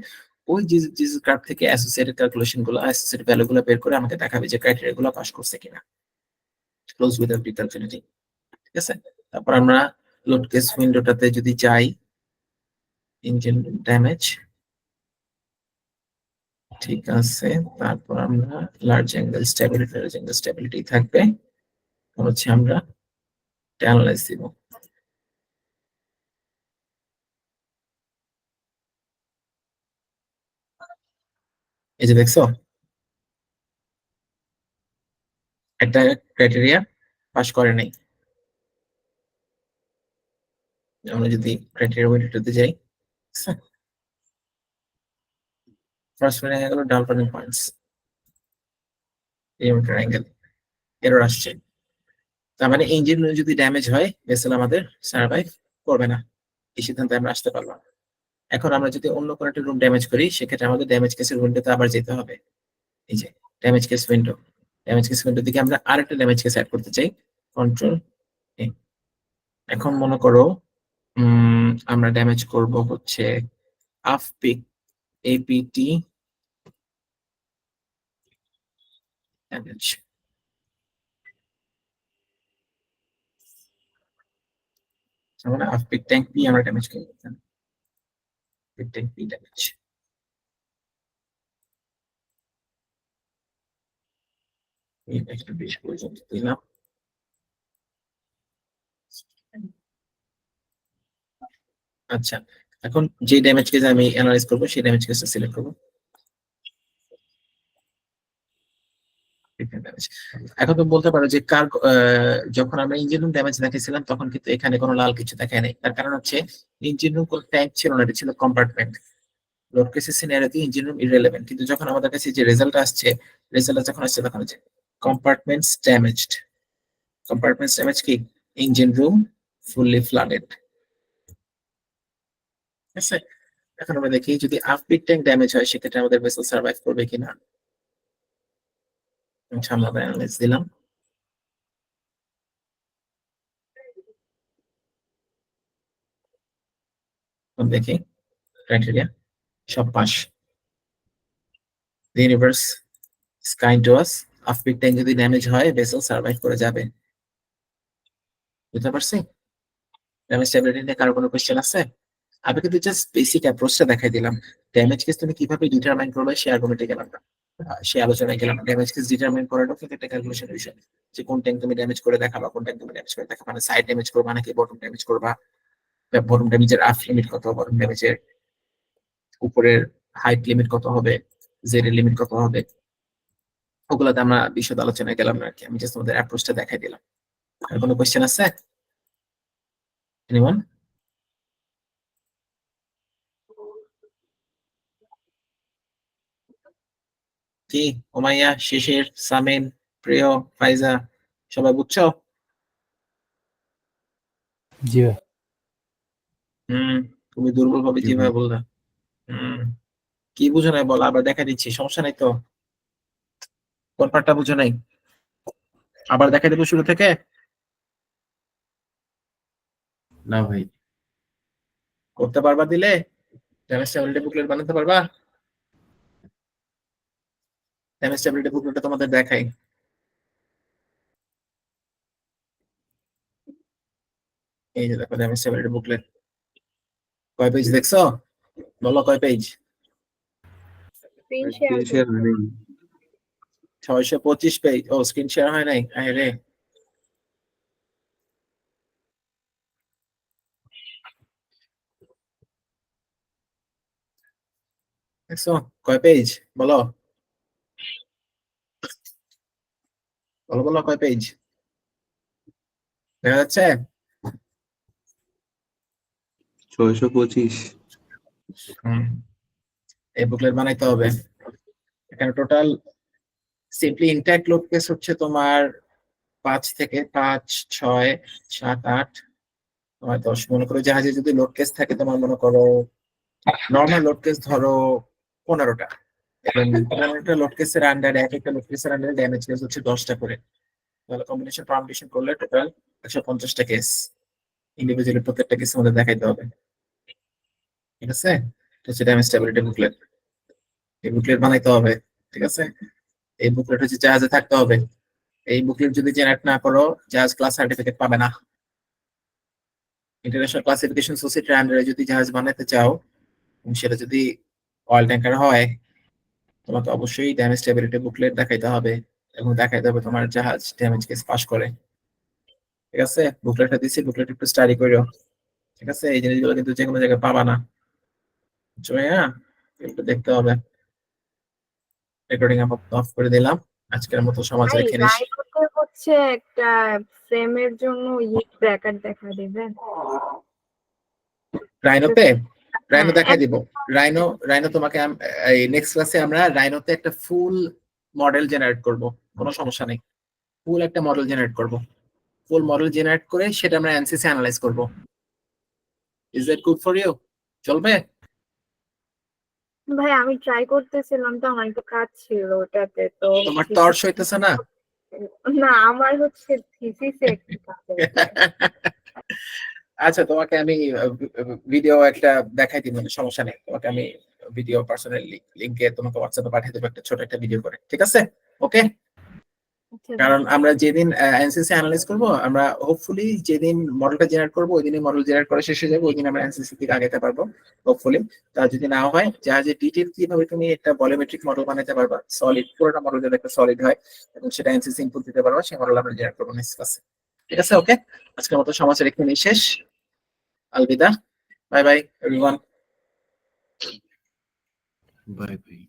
ওই জিজেড গ্রাফ থেকে অ্যাসোসিয়েটেড ক্যালকুলেশন গুলো, অ্যাসোসিয়েটেড ভ্যালু গুলো বের করে আমাকে দেখাবে যে ক্রাইটেরিয়া গুলো পাস করছে কিনা। ক্লোজ উইদাউট রিক্যালকুলেটিং, ঠিক আছে। তারপর আমরা লোড কেস উইন্ডোটাতে যদি যাই, ইঞ্জিন ড্যামেজ, ঠিক আছে। তারপর আমরা লার্জ অ্যাঙ্গেল স্টেবিলিটি থাকবে, হচ্ছে আমরা অ্যানালাইজ দিব। এই যে দেখছো একটা ক্রাইটেরিয়া পাস করে নাই। আমরা যদি ক্রাইটেরিয়া উইন্ডোতে যাই, ফার্স্ট ওয়ান গেল ডালটনিং পয়েন্টস, পেরিমিটার অ্যাঙ্গেল এরর আসছে। তার মানে ইঞ্জিন যদি ড্যামেজ হয় ভেসেল আমাদের সার্ভাইভ করবে না, এই সিদ্ধান্তে আমরা আসতে পারলাম। এখন আমরা যদি অন্য কোনো একটা রুম ড্যামেজ করি, সেক্ষেত্রে আমাদের ড্যামেজ কেসের উইন্ডোতে আবার যেতে হবে। এই যে damage case window, damage case window থেকে আমরা আরেকটা ড্যামেজ কেস অ্যাড করতে চাই, কন্ট্রোল এ। এখন মনে করো আমরা ড্যামেজ করব হচ্ছে আফ পিক এপিটি ড্যামেজ। আমরা আফ পিক ট্যাঙ্ক পি আমরা ড্যামেজ করব, পিক ট্যাঙ্ক পি ড্যামেজ। একটু বেশি পর্যন্ত দিলাম। আচ্ছা, এখন যে ড্যামেজ কেস আমি অ্যানালাইজ করব সেই ড্যামেজ কেসটা সিলেক্ট করব। এখন তো বলতে পারো যে কার যখন আমরা ইঞ্জিন রুম ড্যামেজ দেখাইছিলাম তখন কিন্তু এখানে কোনো লাল কিছু দেখায় নাই। তার কারণ হচ্ছে ইঞ্জিন রুম কোনো ট্যাঙ্ক ছিল না, এটা ছিল কম্পার্টমেন্ট। লোড কেসের সিনারিওতে ইঞ্জিন রুম ইররিলেভেন্ট, কিন্তু যখন আমাদের কাছে যে রেজাল্ট আসছে, রেজাল্ট যখন আসছে তখন হচ্ছে কম্পার্টমেন্টস ড্যামেজড। কম্পার্টমেন্টস ড্যামেজ কি? ইঞ্জিন রুম ফুললি ফ্লাডেড, ঠিক আছে। এখন আমরা দেখি যদি আফবিট ট্যাঙ্ক ড্যামেজ হয় সেক্ষেত্রে আমাদের ভেসেল সার্ভাইভ করবে কিনা। আমরা অ্যানালাইজ দিলাম, দেখি ক্রাইটেরিয়া সব pass. The universe is kind to us. আফবিট ট্যাঙ্ক যদি ড্যামেজ হয় ভেসেল সার্ভাইভ করে যাবে। বুঝতে পারছি? ড্যামেজ স্টেবিলিটি নিয়ে কারো কোনো কোশ্চেন আছে? আমি কিন্তু জাস্ট বেসিক অ্যাপ্রোচটা দেখাই দিলাম। ড্যামেজ কেস তুমি কিভাবে ডিটারমাইন করবে সে আর্গুমেন্টে গেলাম না, সে আলোচনায় গেলাম। ড্যামেজ কেস ডিটারমাইন করাটাও কিন্তু একটা ক্যালকুলেশন বিষয়, যে কোন ট্যাঙ্ক তুমি ড্যামেজ করে দেখাবা, কোন ট্যাঙ্ক তুমি ড্যামেজ করে দেখাবা, মানে সাইড ড্যামেজ করবা নাকি বটম ড্যামেজ করবা, বটম ড্যামেজের আফ লিমিট কত, বটম ড্যামেজের উপরের হাইট লিমিট কত হবে, জেড এর লিমিট কত হবে, ওগুলাতে আমরা বিশদ আলোচনায় গেলাম না আর কি। আমি জাস্ট তোমাদের অ্যাপ্রোচটা দেখাই দিলাম। আর কোনো কোশ্চেন আছে? এনিওয়ান? কি ওমাইয়া, শিশির, সামিন, প্রিয়, ফাইজা, সবাই বুঝছো? জি ভাই। তুমি দুর্বল ভাবে জি কিভাবে ভাই। বললা? কি বুঝো নাই বল, আবার দেখা দিচ্ছি, সমস্যা নাই তো। কোন পার্টটা বুঝো নাই আবার দেখা দেবো শুরু থেকে? না ভাই, করতে পারবা দিলে? ড্যামেজ স্টেবিলিটি বুকলেট বানাতে পারবা? ড্যামেজ স্টেবিলিটি বুকলেটটা তোমাদের দেখাই। এই যে দেখো ড্যামেজ স্টেবিলিটি বুকলেট, কয় পেজ দেখছো? বলো কয় পেজ? Screen share 625 page. ও স্ক্রিন শেয়ার হয় নাই, আরে দেখছো কয় পেজ? বলো বলো বলো কয় পেজ দেখা যাচ্ছে? 625। এই বুকলেট বানাইতে হবে। এখানে total simply intact load case হচ্ছে তোমার 5 থেকে 5, 6, 7, 8, 9, 10। মনে করো জাহাজে যদি লোড কেস থাকে তোমার মনে করো নর্মাল লোড কেস ধরো 15টা, এবং 15টা লোড কেসের আন্ডারে এক একটা লোড কেসের আন্ডারে ড্যামেজ কেস হচ্ছে 10টা করে। তাহলে কম্বিনেশন পারমিশন করলে টোটাল 150টা কেস ইন্ডিভিজুয়ালি প্রত্যেকটা কেস আমাদের দেখাইতে হবে। ঠিক আছে, এটা হচ্ছে ড্যামেজ স্টেবিলিটি বুকলেট। এই বুকলেট বানাইতে হবে। ঠিক আছে, এই বুকলেট হচ্ছে জাহাজে থাকতে হবে। এই বুকলেট যদি জেনারেট না করো জাহাজ ক্লাস সার্টিফিকেট পাবে না। ইন্টারন্যাশনাল ক্লাসিফিকেশন সোসাইটির আন্ডারে যদি জাহাজ বানাতে চাও এবং সেটা যদি অয়েল ট্যাঙ্কার হয়, তোমাকে অবশ্যই ড্যামেজ স্টেবিলিটি বুকলেট দেখাইতে হবে এবং দেখাইতে হবে তোমার জাহাজ ড্যামেজ কেস পাস করে। ঠিক আছে, বুকলেটটা দিচ্ছি, বুকলেট একটু স্টাডি করো। ঠিক আছে, এই জিনিসগুলো কিন্তু যে কোনো জায়গায় পাবা না। হ্যাঁ, একটু দেখতে হবে। রেকর্ডিং অফ করে দিলাম। আজকের মতো সমাজ ভাই রেখে নিস। রাইনোতে হচ্ছে একটা ফ্রেমের জন্য ব্র্যাকেট দেখা দিবেন। রাইনোতে রাইনো হ্যাঁ, দেখাই দিব। রাইনো রাইনো তোমাকে এই নেক্সট ক্লাসে আমরা রাইনোতে একটা ফুল মডেল জেনারেট করব, কোনো সমস্যা নেই। ফুল একটা মডেল জেনারেট করব, ফুল মডেল জেনারেট করে সেটা আমরা এনসিসি অ্যানালাইজ করব। Is that good for you? চলবে? ভাই আমি ট্রাই করতেছিলাম তো, আমার একটু কাজ ছিল ওটাতে, তো তোমার তর্স হইতেছে না? না আমার হচ্ছে থিসিসে একটু কাজ আছে। আচ্ছা, তোমাকে আমি ভিডিও একটা দেখাই দিব, সমস্যা নেই। তোমাকে আমি ভিডিও পার্সোনাল লিংকে তোমাকে হোয়াটসঅ্যাপে পাঠিয়ে দেবো একটা ছোট একটা ভিডিও করে। ঠিক আছে, ওকে? আচ্ছা, কারণ আমরা যেদিন এনসিসি অ্যানালাইজ করব, আমরা হোপফুলি যেদিন মডেলটা জেনারেট করব ওই দিনই মডেল জেনারেট করা শেষ হয়ে যাবে, ওই দিন আমরা এনসিসি থেকে আগাতে পারবো হোপফুলি। তা যদি না হয়, জাহাজের ডিটেইল কিভাবে তুমি একটা ভলিউমেট্রিক মডেল বানাতে পারবা, সলিড পুরোটা মডেল যাতে একটা সলিড হয় এবং সেটা এনসিসি ইনপুট দিতে পারবা, সেই মডেল আমরা জেনারেট করবো নেক্সট ক্লাসে। ঠিক আছে, ওকে? আজকের মতো সমাজের এখানে শেষ। আলবিদা, bye bye everyone. Bye by.